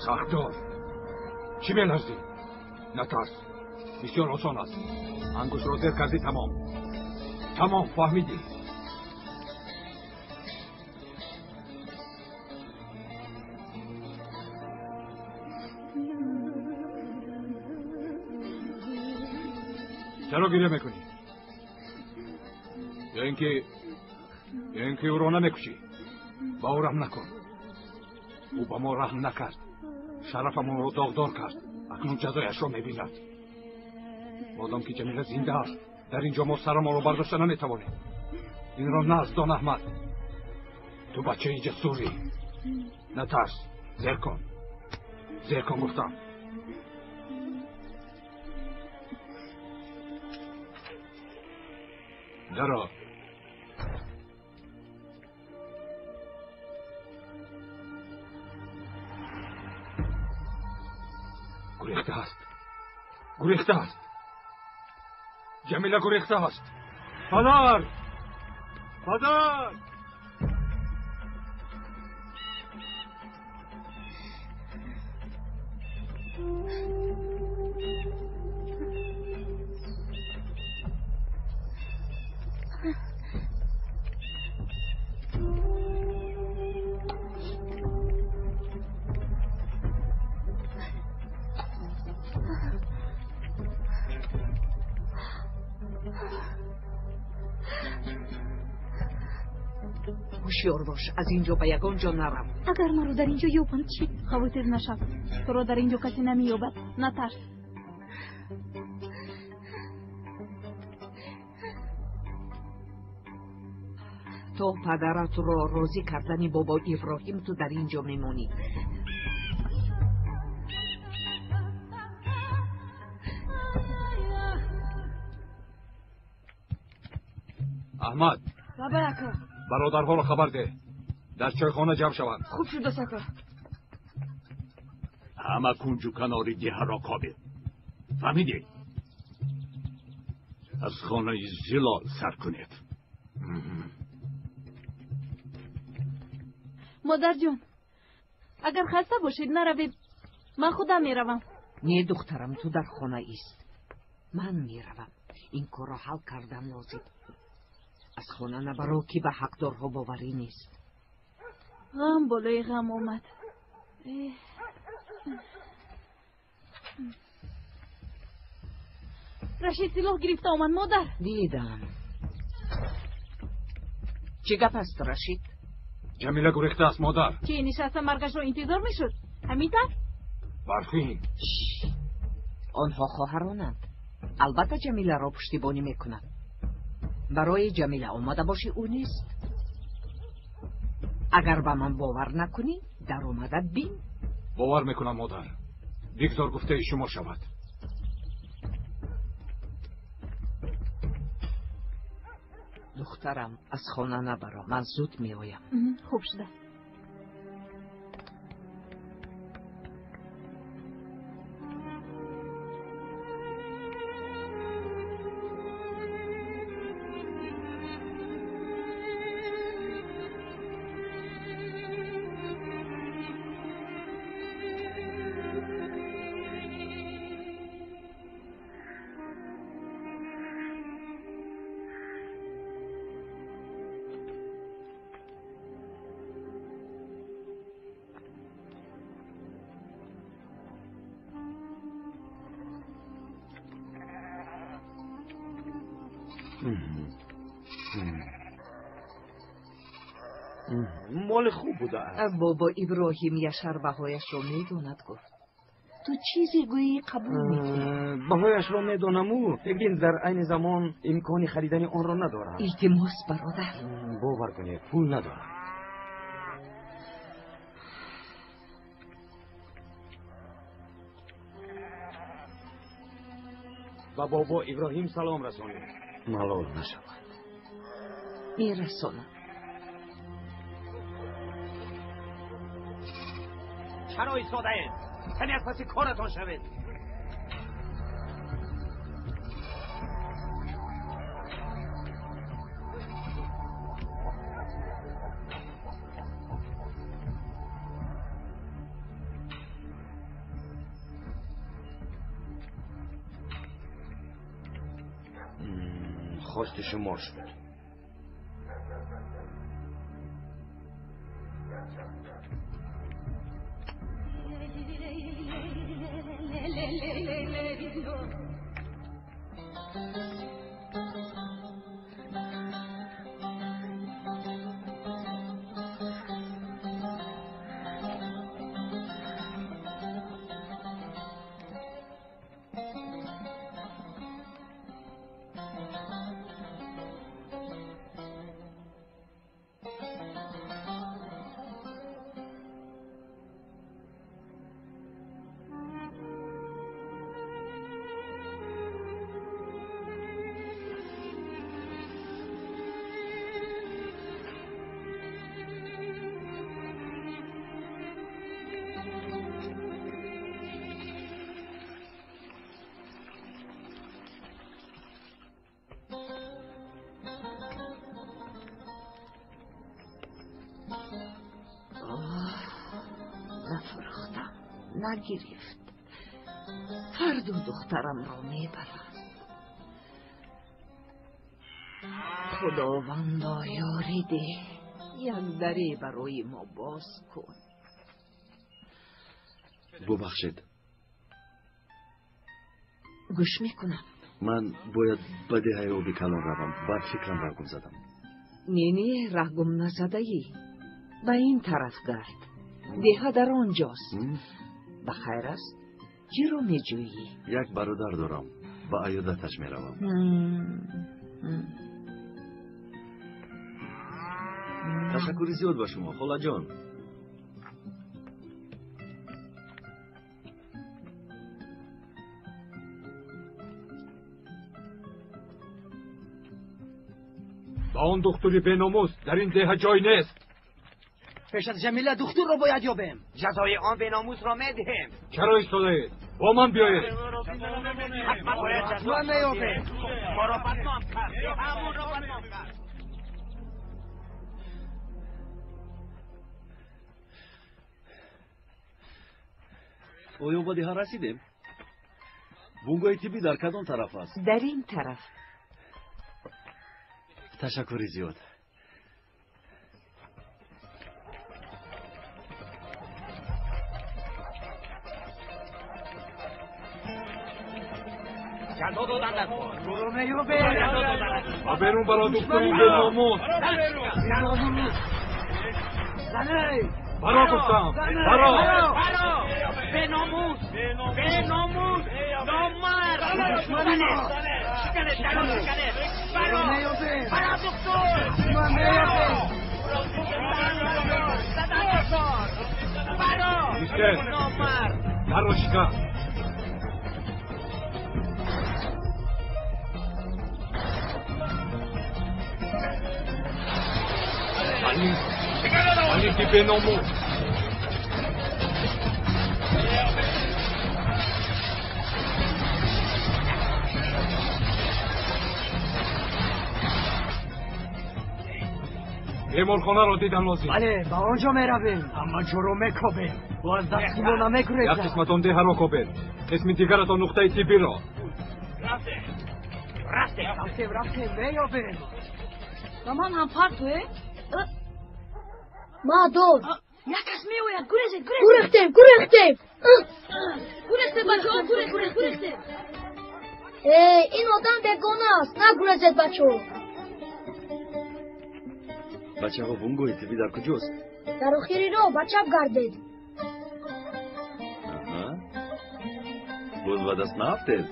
ساختار چی می‌لرزی؟ نترس. بسیار آسان است. انگوش را زیر کردی تمام فهمیدی. چرا گریه میکنی؟ یا اینکه او را نمیکشی؟ با او رحم نکن. او با ما رحم نکرد. شرفمون رو داغدار کرد. اکنون جزایش را میبیند. مادام که جمیله زنده است در اینجا ما سر ما رو برداشته نمیتوانیم. این را نزدان احمد. تو بچه جسوری. نترس. زیر کن گفتم. درا گریخته است. جمیله گریخته است. پدر هوشیار باش. از اینجا به یگان جا نرم. اگر ما رو در اینجا یابند چی؟ خواهد نشد. تو رو در اینجا کسی نمییابد. نترس. تو پدرت را راضی کردنی بابا ابراهیم تو در اینجا میمونی. احمد برادرها را خبر ده. در چایخانه جمع شوند. خوب شده سکر. همه کنج و کنار دیه را کابل. فهمیدی؟ از خانه زلال سر کنید. مادر جان اگر خسته باشید نروید. من خودم میروم. نه دخترم تو در خانه ایست. من میروم. این کار را حل کردن لازم. از خانه نبرو که به حقدارها باوری نیست. غم بالای غم آمد. رشید سلاح گرفته آمد مادر. دیدم. چه گپ است رشید؟ جمیله گریخته است مادر. چه نشسته مرگش را انتظار میشد؟ همینطور؟ برفین. آنها خواهرانند. البته جمیله را پشتیبانی میکنند. برای جمیله آمده باشی او نیست. اگر به من باور نکنی در اومده بین. باور میکنم مادر. بگذار گفته شما شود. دخترم از خانه نبرا. من زود میآیم. خوب شده. مال خوب بوده. بابا ابراهیم یشر بهایش رو میدوند گفت. تو چیزی گویی قبول میکنی؟ بهایش رو میدونم او لیکن در عین زمان امکانی خریدن آن را ندارم. التماس برادر. باور کنید پول ندارم. با بابا ابراهیم سلام رسانید. ملال نشود. میرسانم. چرا ایستاده اید؟ کمی از پس کارتان شوید. خواست شما شد. نفرختم، نگرفت. فردا دخترم را میبرم. خداوندا یاری ده، یک دری برای ما باز کن. ببخشید. گوش میکنم. من باید به دهه آبی کلان روم. بعد فکرم برگم زدم. نینی رهگم نزده ای. به این طرف گرد. دهه در آنجاست. بخیر است؟ چی رو میجویی؟ یک برادر دارم. به عیادتش میروم. تشکری زیاد با شما خاله جان. با اون دختری بیناموس در این ده جای نیست. پیش از جمیله دختر رو باید یابیم. جزای آن بیناموس را میدهیم. چرا ایستاده اید؟ با من بیایید. حتما باید جزا میابیم. ما را بدنام کرد. همون را بدنام کرد. آیا با ده رسیدیم؟ بونگای تیبی در کدام طرف است؟ در این طرف. تشکری زیاد. جلو دادن نکن. برو میو برون برا دختری بیناموس. زنه برا گفتم. برا بیناموس. بیناموس نامرد. شکنه برا برا دکتر. برا میشه نامرد. برا شکن. Ali di binomus. بیمارخانه را دیدن لازم. بله با آنجا میرویم. اما چرا میکوبیم؟ باز دستگیرو نمیگریزم. یک قسمت آن ده را کوبید. قسم دیگر تا نقطه تیبی را. رفتیم میابیم. مامان هم فرق توه؟ ما دور. یک کس میوید. گریزید. گرفتیم. گریزید بچه ها. گریزید. این آدم بگونه است. نگریزید بچه ها. بچه ها بونگوی تیبی در کجاست؟ در آخری رو بچه گردید. باز و دست نفتید.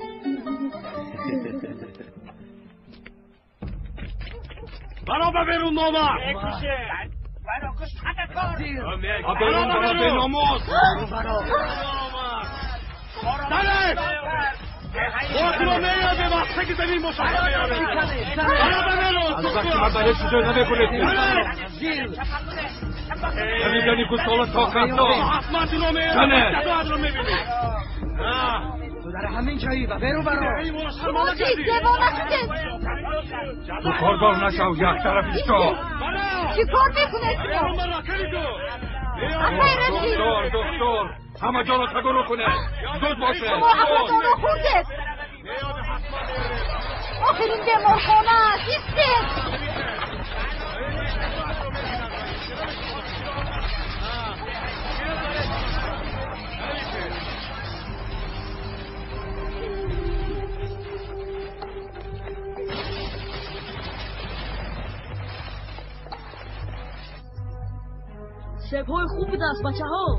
برا ببرون نامه. برا کش حتی کار. برا بیناموس. داره خود رو میاده وقتی که زمین مشاهده میاره. برا ببرون. از وقتی مرد هیچ جای نمیکنید. نمیدانی که سالا تا خستا. حتما تو رو میاره. جزاد رو میبینی. تو در همین جایی و برو برا. تو کارگار نشو. یک طرف ایستا. چی کار میکنه دکتر همه جا رو تگرو کنه. زود باشه. همه جا رو خورده. آخرین بیمارخانه است. ایستید. شبهای خوبی دست بچه ها.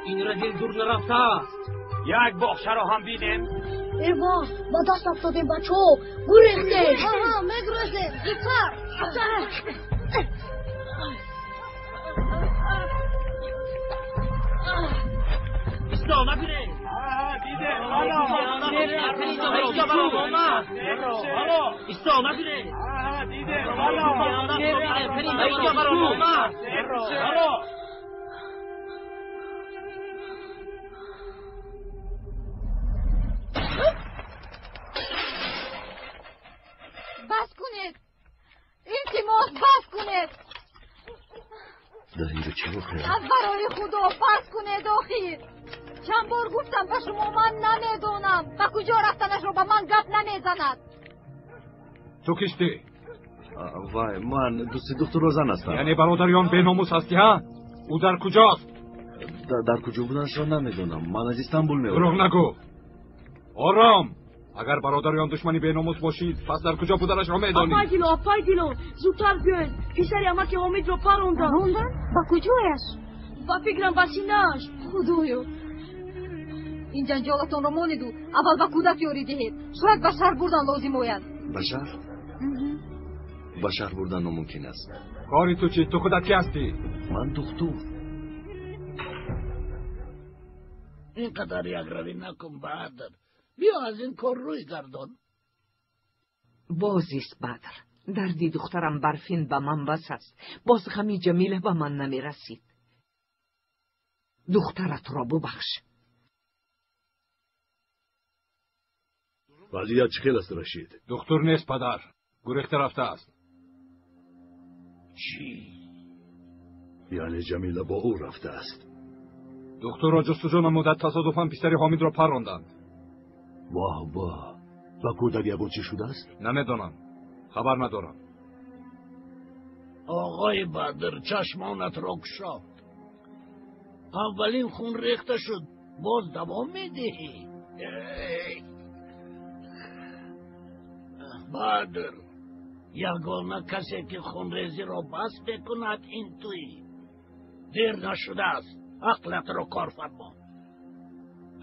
این رزیل دور نرفته است. یک باخشه را هم دیدیم. ایوا با دست افتادیم بچه ها. گریخته. آها مگرزه. زودتر. ایستا نبینه. دیدیم. ایستا نبینه. بس کنید. التماس بس کنید. داری به چه بخیر؟ از برای خدا بس کنید آخیر. چند بار گفتم به شما من نمیدونم. به کجا رفتنش رو به من گپ نمیزند. تو کشتی؟ وای من دوست دکتر روزن هستم. یعنی برادریان بیناموس هستی ها؟ او در کجاست؟ در کجا بودنش را نمیدونم. من از استانبول میام. دروغ نگو. آرام. اگر برادریان دشمنی بیناموس باشید پس در کجا بودنش را میدانی؟ آفای دیلو زودتر بیاید. پسر امک حامد را پروندن. با کجایش؟ با فکرم با سینه‌اش. خدایا این جنجالتون رو ماندو. اول با کودک یاری دهید. شاید به شهر بردن لازم آید. به شهر؟ به شهر بردن ناممکن است. کاری تو چی؟ تو خودت کی هستی؟ من دکتر. اینقدر یکروی نکن برادر. بیا از این کار روی گردان. بازیست بدر. دردی دخترم برفین به من بس است. باز غمی جمیله به من نمی رسید. دخترت را ببخش. وضعیت چه است رشید؟ دکتر نیست پدر. گریخته رفته است. چی؟ یعنی جمیله با او رفته است؟ دکتر را جستجو نمودند تصادفاً پسر حامد را پراندند. واه واه. و کودک یگون چی شده است؟ نمیدونم. خبر ندارم. آقای بدر چشمانت را گشا. اولین خون ریخته شد. باز دوام میدهی. بدر یگانه کسی که خونریزی را بس بکند این توی. دیر نشده است. عقلت را کار فرما.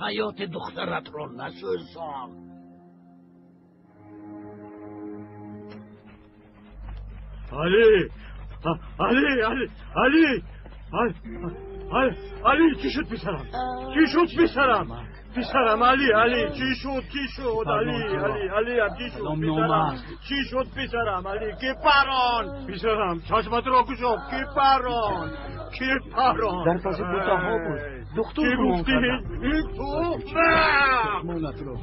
حیات دخترت را نسوزان. علی چی شد پسرم؟ چی شد پسرم؟ پسرم علی چی شد علی چی شد پسرم؟ چی شد پسرم علی کی پران؟ پسرم چشمت را گشا کی پران؟ در پس بوتاها بود. دکتر چی گفتی؟ این تو؟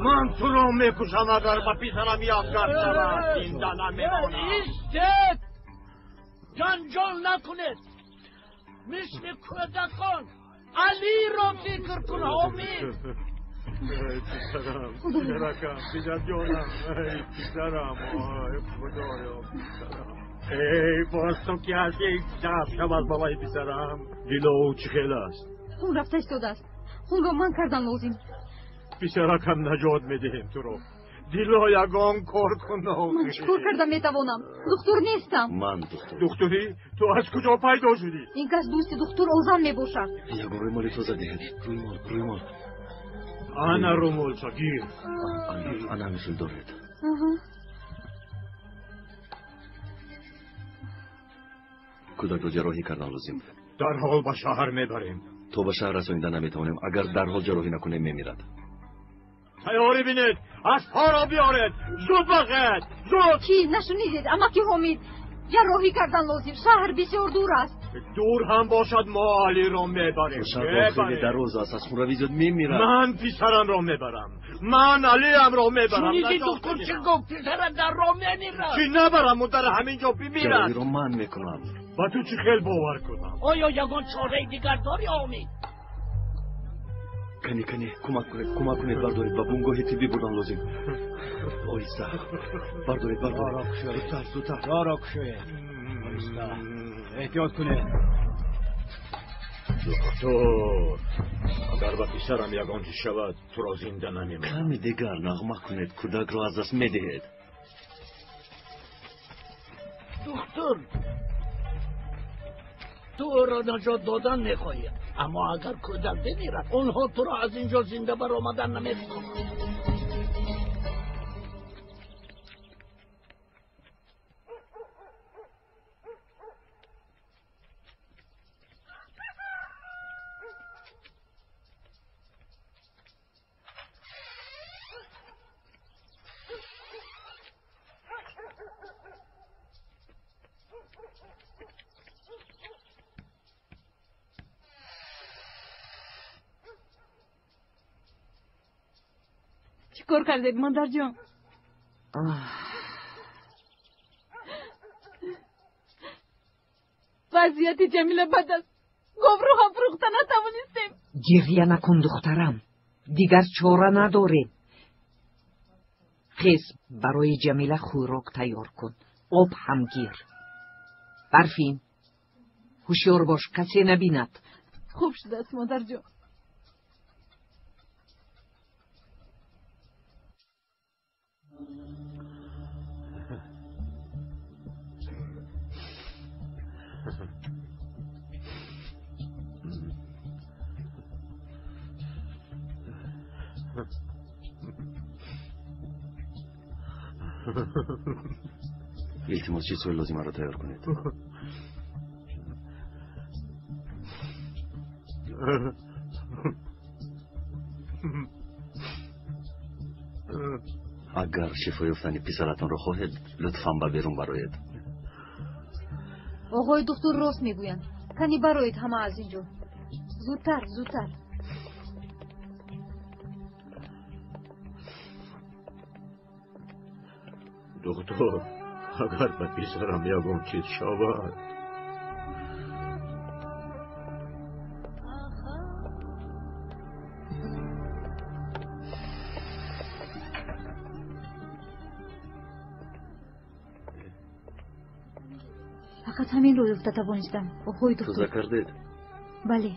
من تو را میکشم اگر با پسرم یادگار شود. این دانم میمونم. ایستید! جنجال نکنید. مثل کودکان علی را فکر کن حامد. پسرم پسر جانم پسرم خدایا پسرم. ای باز تو که هستی شب از بابای پسرم. دیلو چه خیل است؟ خون رفته استوده است. خون را من کردن لازم. پسرکم نجات میدهیم تو رو. دیلو یگان کار کن. من چکار کردم میتوانم؟ دکتر نیستم. من دکتر. دکتری؟ تو از کجا پیدا شدی؟ این کس دوست دکتر اوزن میباشد. یگان روی مالی توزه دهید. روی مال. انا رومول شگیر. انا مثل دارید. کودک رو جراحی کردن لازم. در حال به شهر میبریم. تو به شهر رسانیدن نمیتوانیم. اگر در حال جراحی نکنیم میمیرد. تیاری بینید. از پا را بیارید. زود باشد. زود. چی نشنیدید؟ اما که حامد جراحی کردن لازم. شهر بسیار دور است. دور هم باشد ما علی را میبریم. شهر خیلی دراز است. از خون روی زود میمیرد. من پسرم را میبرم. من علی هم را میبرم. شنیدی دکتر چه گفت؟ پسرم در را میمیرد. چی نبرم و در همینجا بمیرد. جراحی را من میکنم. با تو چی خیل باور کنم؟ آیا یگان چاره دیگر داری حامد؟ کانی کمک کنید بردارید و بونگاه تیبی بردن لازم. آیسته بردارید زودتر. دارا کشوی آیسته احتیاط کنید. دکتر اگر به پسرم یگان چیز شود تو را زنده نمیمانم. کمی دیگر نغمه کنید کودک را از دست میدهید. دکتر تو را نجات دادن میخواهی، اما اگر کودک بمیرد اونها تو را از اینجا زنده بر آمدن نمیخواهند. چیکار کردید مادر جان؟ وضعیت جمیله بد است. گفت رو هم فروخته نتوانستیم. گریه نکن دخترم، دیگر چاره نداره. خیز برای جمیله خوراک تیار کن، آب هم گیر. برفین هوشیار باش کسی نبیند. خوب شده است مادر جان. التماس چیزهای لازمه را تیار کنید. اگر شفای یافتن پسرتان را خواهید لطفاً به بیرون برآیید. آقای دکتر راست میگویند. کنی برآیید همه از اینجا. زودتر. دکتر اگر به پسرم یگان چیز شود. فقط همین رو یافته توانستم. آقای دکتر توزه کردید؟ بله.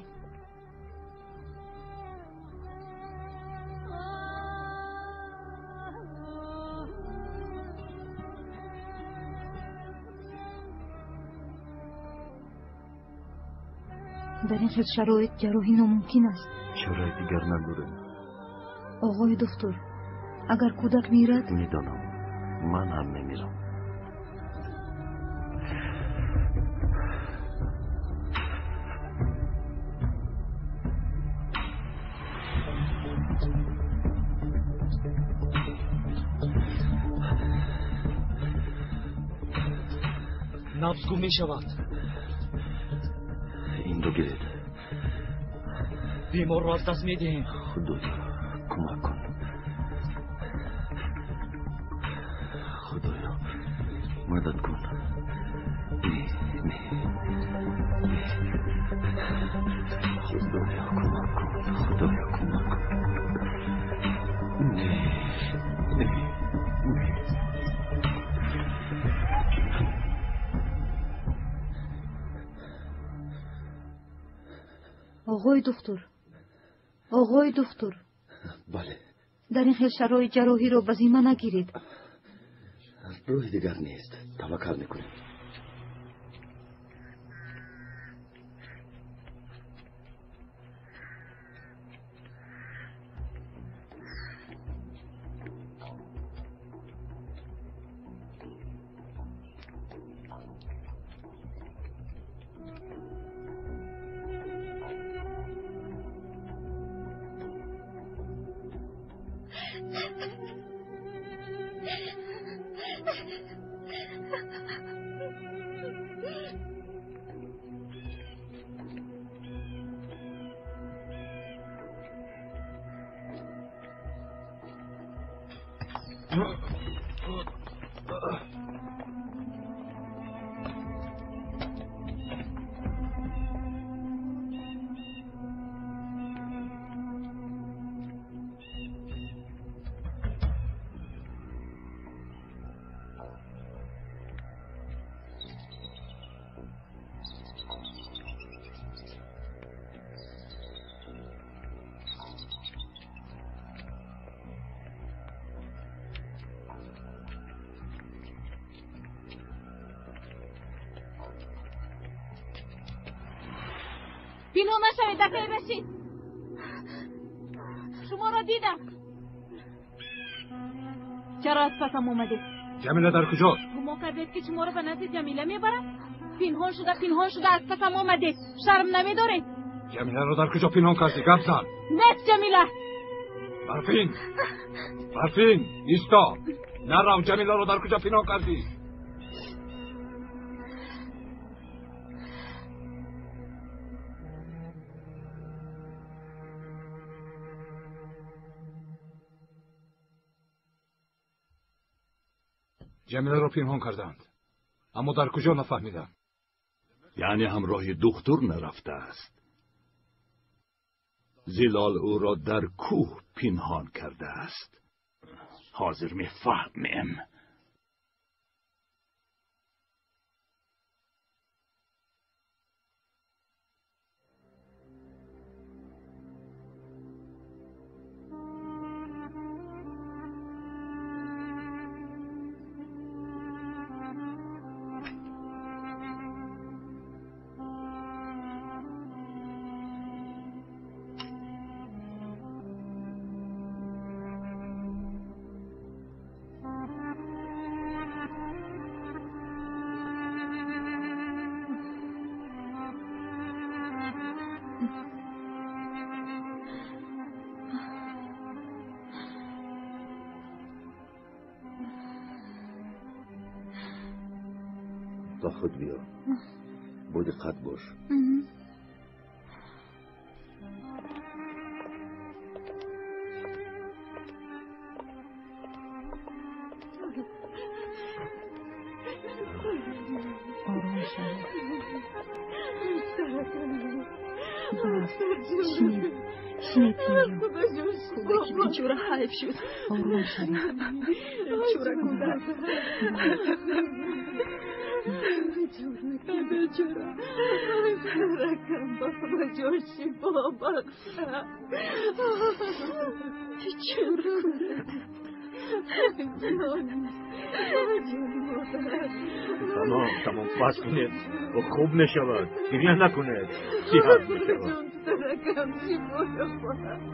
در این خیلی شرایط جراحی ناممکن است. چرا دیگر نداره؟ آقای دکتر اگر کودک میرد؟ میدانم، من هم میمیرم. نبض گم می شود. این رو گیرید. بیمار را از دست می دهیم. خدایا کمک کن. خدایا مدد کن. خدایا کمک کن. خدایا کمک کن. آقای دکتر بله. در این خیلی شرایط جراحی رو بزیمه نگیرید. روی دیگر نیست، توکل میکنیم. پنهان نشوید دکه رشید. شما را دیدم. چرا از پسم اومدید؟ جمیله در کجاست؟ گمان کردید که شما را به نزد جمیله میبرم؟ پنهان شده از پسم اومدید. شرم نمیدارید؟ جمیله را در کجا پنهان کردی؟ گپ زن. نیست جمیله. برفین ایستا. نرو، جمیله را در کجا پنهان کردی؟ جمیله را پنهان کردند، اما در کجا نفهمیدم. یعنی همراه دختر نرفته است. زلال او را در کوه پنهان کرده است. حاضر میفهمیم. با خود بیا. با دقت باش. خوبه که بیچاره حیف شد. آروم شد. بیچاره کودک. بیچاره رکم بابا جوشی بابا. بیچاره تمام بس کنید و خوب میشود. گریه نکنید. صحت میشود. رکم چی بابا.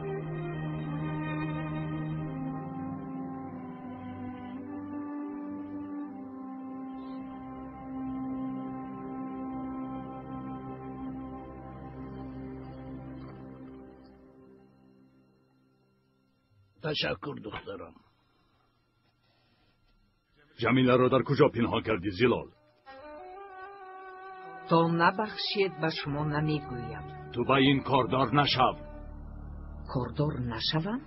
تشکر دخترم. جمیله را در کجا پنهان کردی زلال؟ تا نبخشید به شما نمیگویم. تو با این کاردار نشو. کاردار نشوم؟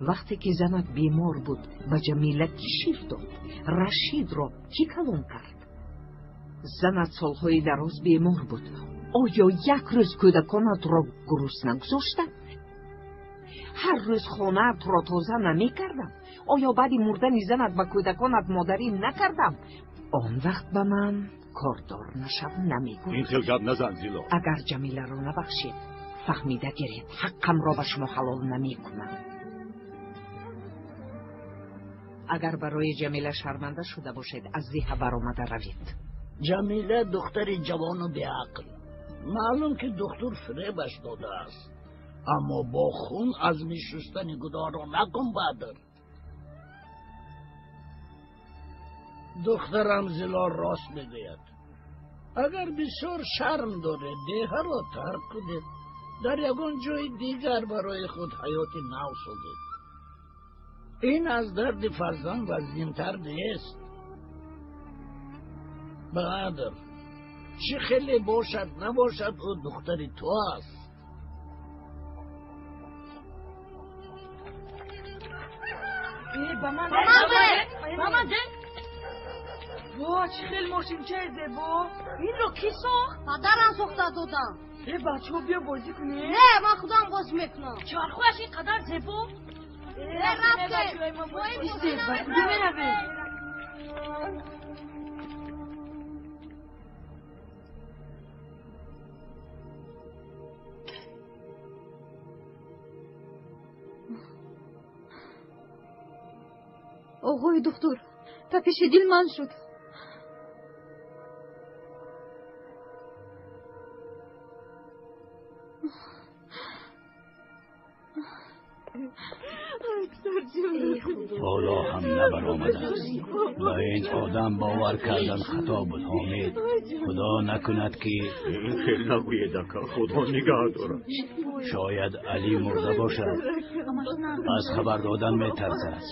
وقتی که زنت بیمار بود به جمیله کشید داد. رشید را کی کلان کرد؟ زنت سالهای دراز بیمار بود. آیا یک روز کودکانت را گرسنه نگذاشته؟ هر روز خانه‌ات را تازه نمی کردم. آیا بعد مردن زنت به کودکانت مادری نکردم؟ آن وقت به من کاردار نشو نمیگوید. این خلقت نزن زیلا. اگر جمیله را نبخشید فهمیده گیرید حقم را به شما حلال نمی کنم. اگر برای جمیله شرمنده شده باشید از زیه برآمده روید. جمیله دختر جوان و بیعقل. معلوم که دختر فریبش داده است، اما با خون از میشستن گناه را نکن بدر. دخترم زلال راست میگوید. اگر بسیار شرم داره دیه را ترک کنید، در یگان جای دیگر برای خود حیات نو سازید. این از درد فرزند وزین‌تر نیست. بدر چه خیلی باشد نباشد او دختر تو است. به من ده وا چه خیلی ماشین چه زیبا. این رو کی ساخت؟ پدرم ساخته دادم. بچه ها بیا بازی کنی. نه من خودم باز میکنم. چرخوش اینقدر زیبا. رفته ایسته و کجا میروی؟ آقای دکتر تپش دل من شد. حالا هم نبرآمده است. به این آدم باور کردن خطا بود حامد. خدا نکند که این خیلی نگوید که خدا نگاه دارد. شاید علی مرده باشد. از خبر دادن می ترسد.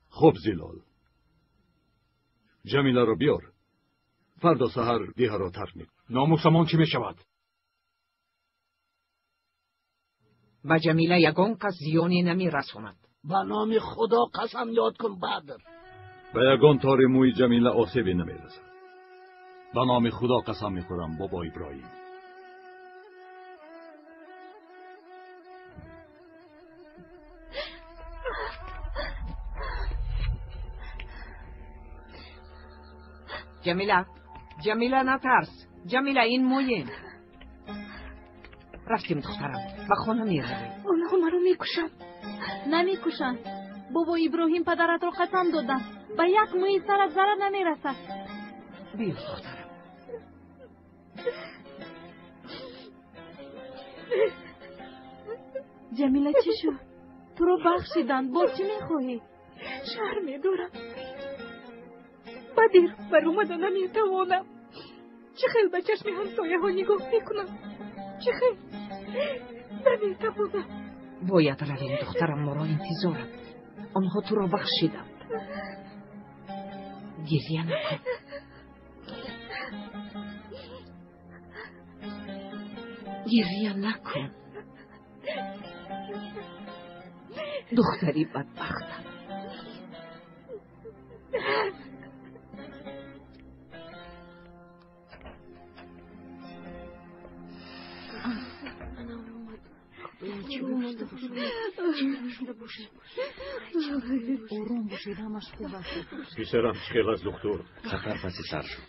خب زلال، جمیله را بیار. فردا سحر دیه را ترک می‌کن. ناموسمان چی میشود؟ به جمیله یگان کس زیانی نمیرساند. به نام خدا قسم یاد کن بدر. به یگان تار موی جمیله آسیبی نمیرسد. به نام خدا قسم میخورم بابا ابراهیم. جمیله نترس. جمیله این مویم. رفتیم دخترم. به خانه میرویم. اونها مرا میکشن. نمیکشن. بابا ابراهیم پدرت را قسم دادن. به یک موی سرت ضرر نمیرسد. بیا دخترم. جمیله چی شد؟ تو را بخشیدن. باز چی میخواهی؟ شهر میدارم. بدیر بر اومده نمیتوانم. چه خیل به چشم همسایه ها نگاه میکنم. چه خیل نمیتوانم. باید رویم دخترم. ما را انتظارم. آنها تو را بخشیدند. گریه نکن. گریه نکن. دختری بدبختم. پسرم چخیل از دکتر. سفر پسی سر شد.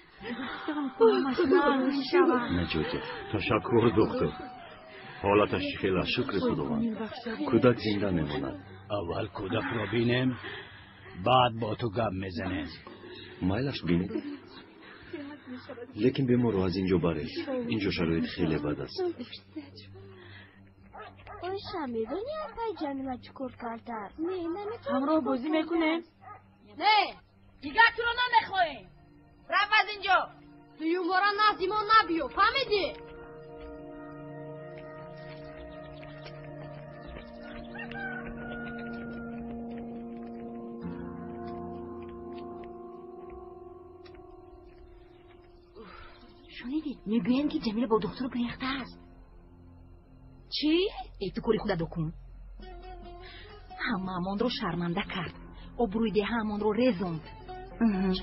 نجوجه تشکر دکتر. حالتش چخیل است. شکر خداوند. کودک زنده میماند. اول کودک را بینیم بعد با تو گپ میزنیم. مایلش بینید. لیکن بیمار رو از اینجا برید. اینجا شرایط خیلی بد است. اوشا میدونی اپای جمیله چکور کردن؟ نه نمیتونم. همراه بازی میکنه؟ نه دیگه تو رو نمیخوایم. رفت از اینجا. دیو مورا نزدیمان نبیو. فهمیدی؟ شنیدید؟ میگوین که جمیله با دکتر گریخته است. چی؟ ای تو کوری خودت دکن. همه رو شرمنده کرد. ابروی ده همان رو رزوند.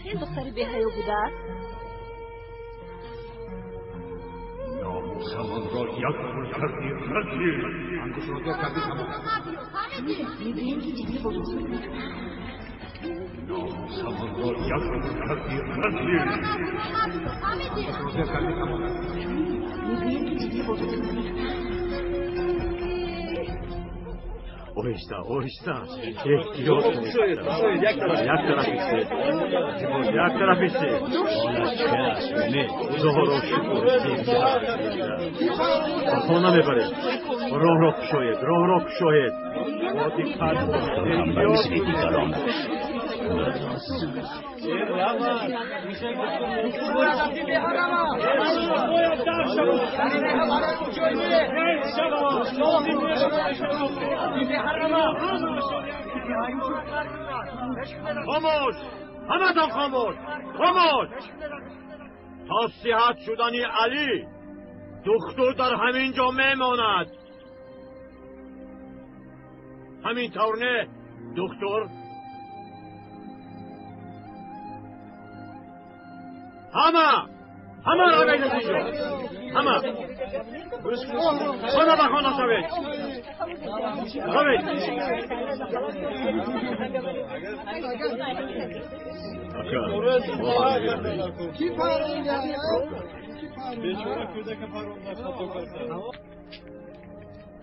چه دختری به حیا بوده است؟ ناموسمان را یک گل کردی رزیل. انگوش را دور کردی تمام. میگوین که جمیله با دکتر گریخته است. ناموسمان را یک گل کردی رزیل. انگوش را دور کردی تمام. میگوین که جمیله با دکتر گریخته است. آهسته احتیاط کنید. یک طرف ایستید. یک طرف ایستید. خدا را شکر. خانه میبرید. راه را کشایید. با دقت خاموش. همتان خاموش. تا صحت شدنی علی دکتر در همین جا میماند. همین طور نه دکتر؟ همه را بگید اینجا. همه خانه به خانه شوید.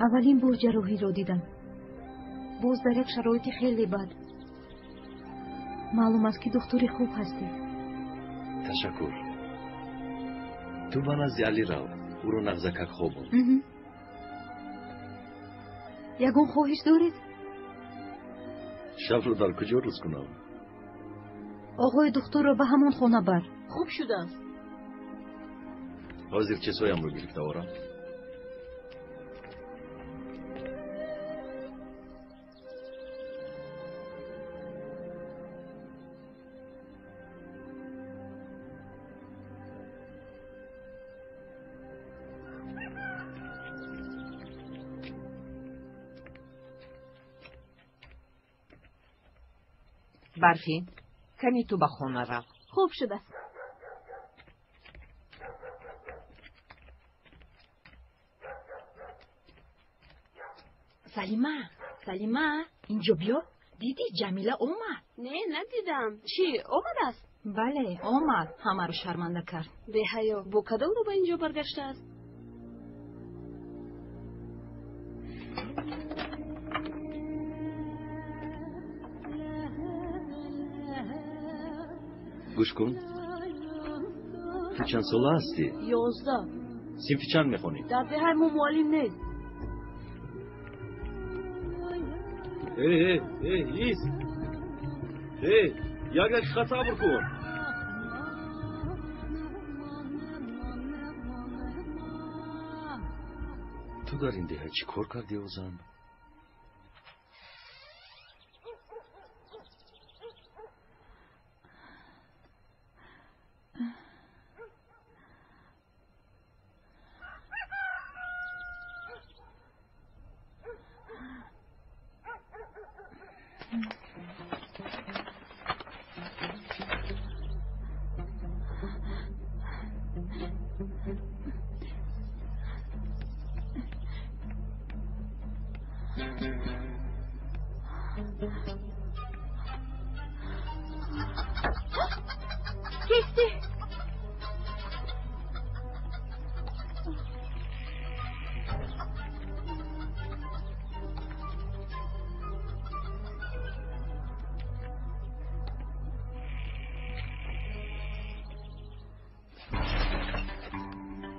اولین بار جراحی رو دیدم. باز در یک شرایط خیلی بد. معلوم است که دکتری خوب هستی. تشکر. تو به نزد علی رو. او رو نغزکک خوبون. یگون خواهش دارید؟ شب رو در کجا روز کنم؟ آقای دکتر رو به همون خانه بر. خوب شده است. حاضر چیزهایم رو گرفته آورم. برفی کمی تو به خانه رو. خوب شده است. سلیمه اینجا بیا. دیدی جمیله اومد؟ نه ندیدم. چی اومد است؟ بله اومد. همه رو شرمنده کرد. به حیا با کدام رو به اینجا برگشته است؟ گوش کن. تو چند ساله هستی؟ 11. صنف چند میخونی؟ در دهه معلم نیست. ایست. یک صبر کن. تو در این دهه چی کار کردی اوزن؟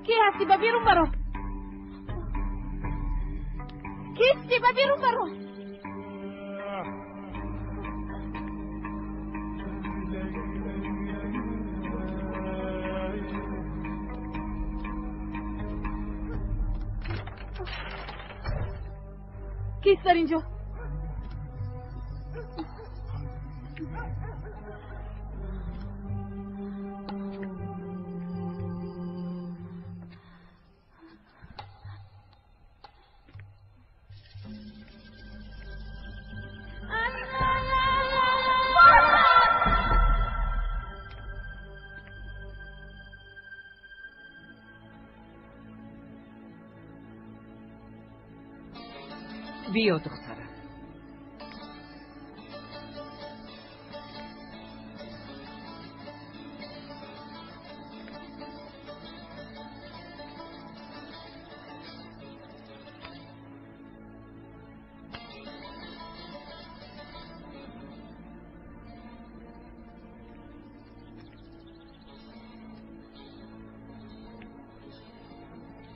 کی هستی؟ با بیرون برو. کیستی؟ با بیرون برو. کیست در اینجا؟ بیا دخترم.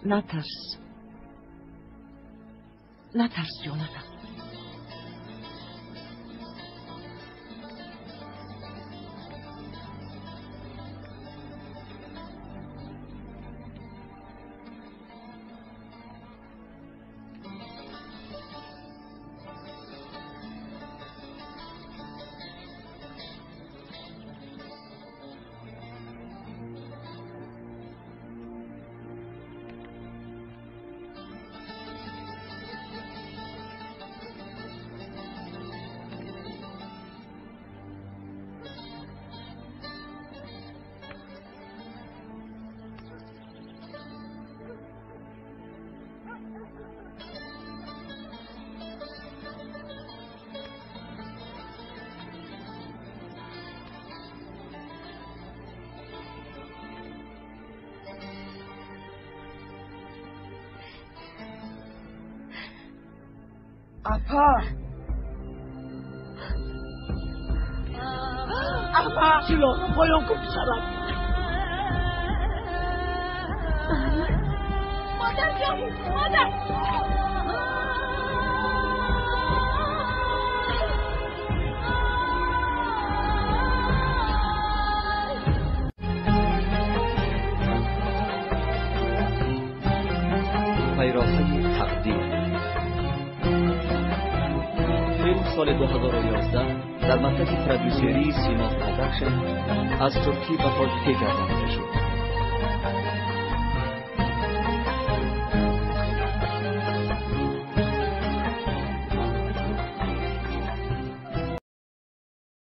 نترس. نترس جانتم. اپا سیلان پایان کن پسرم. مادر جان، مادر پیراهن تقدیر. فیلم سال 2011 در مدت پرودوسری سیما پروداکشن از ترکی و پاکتی گردانده شد.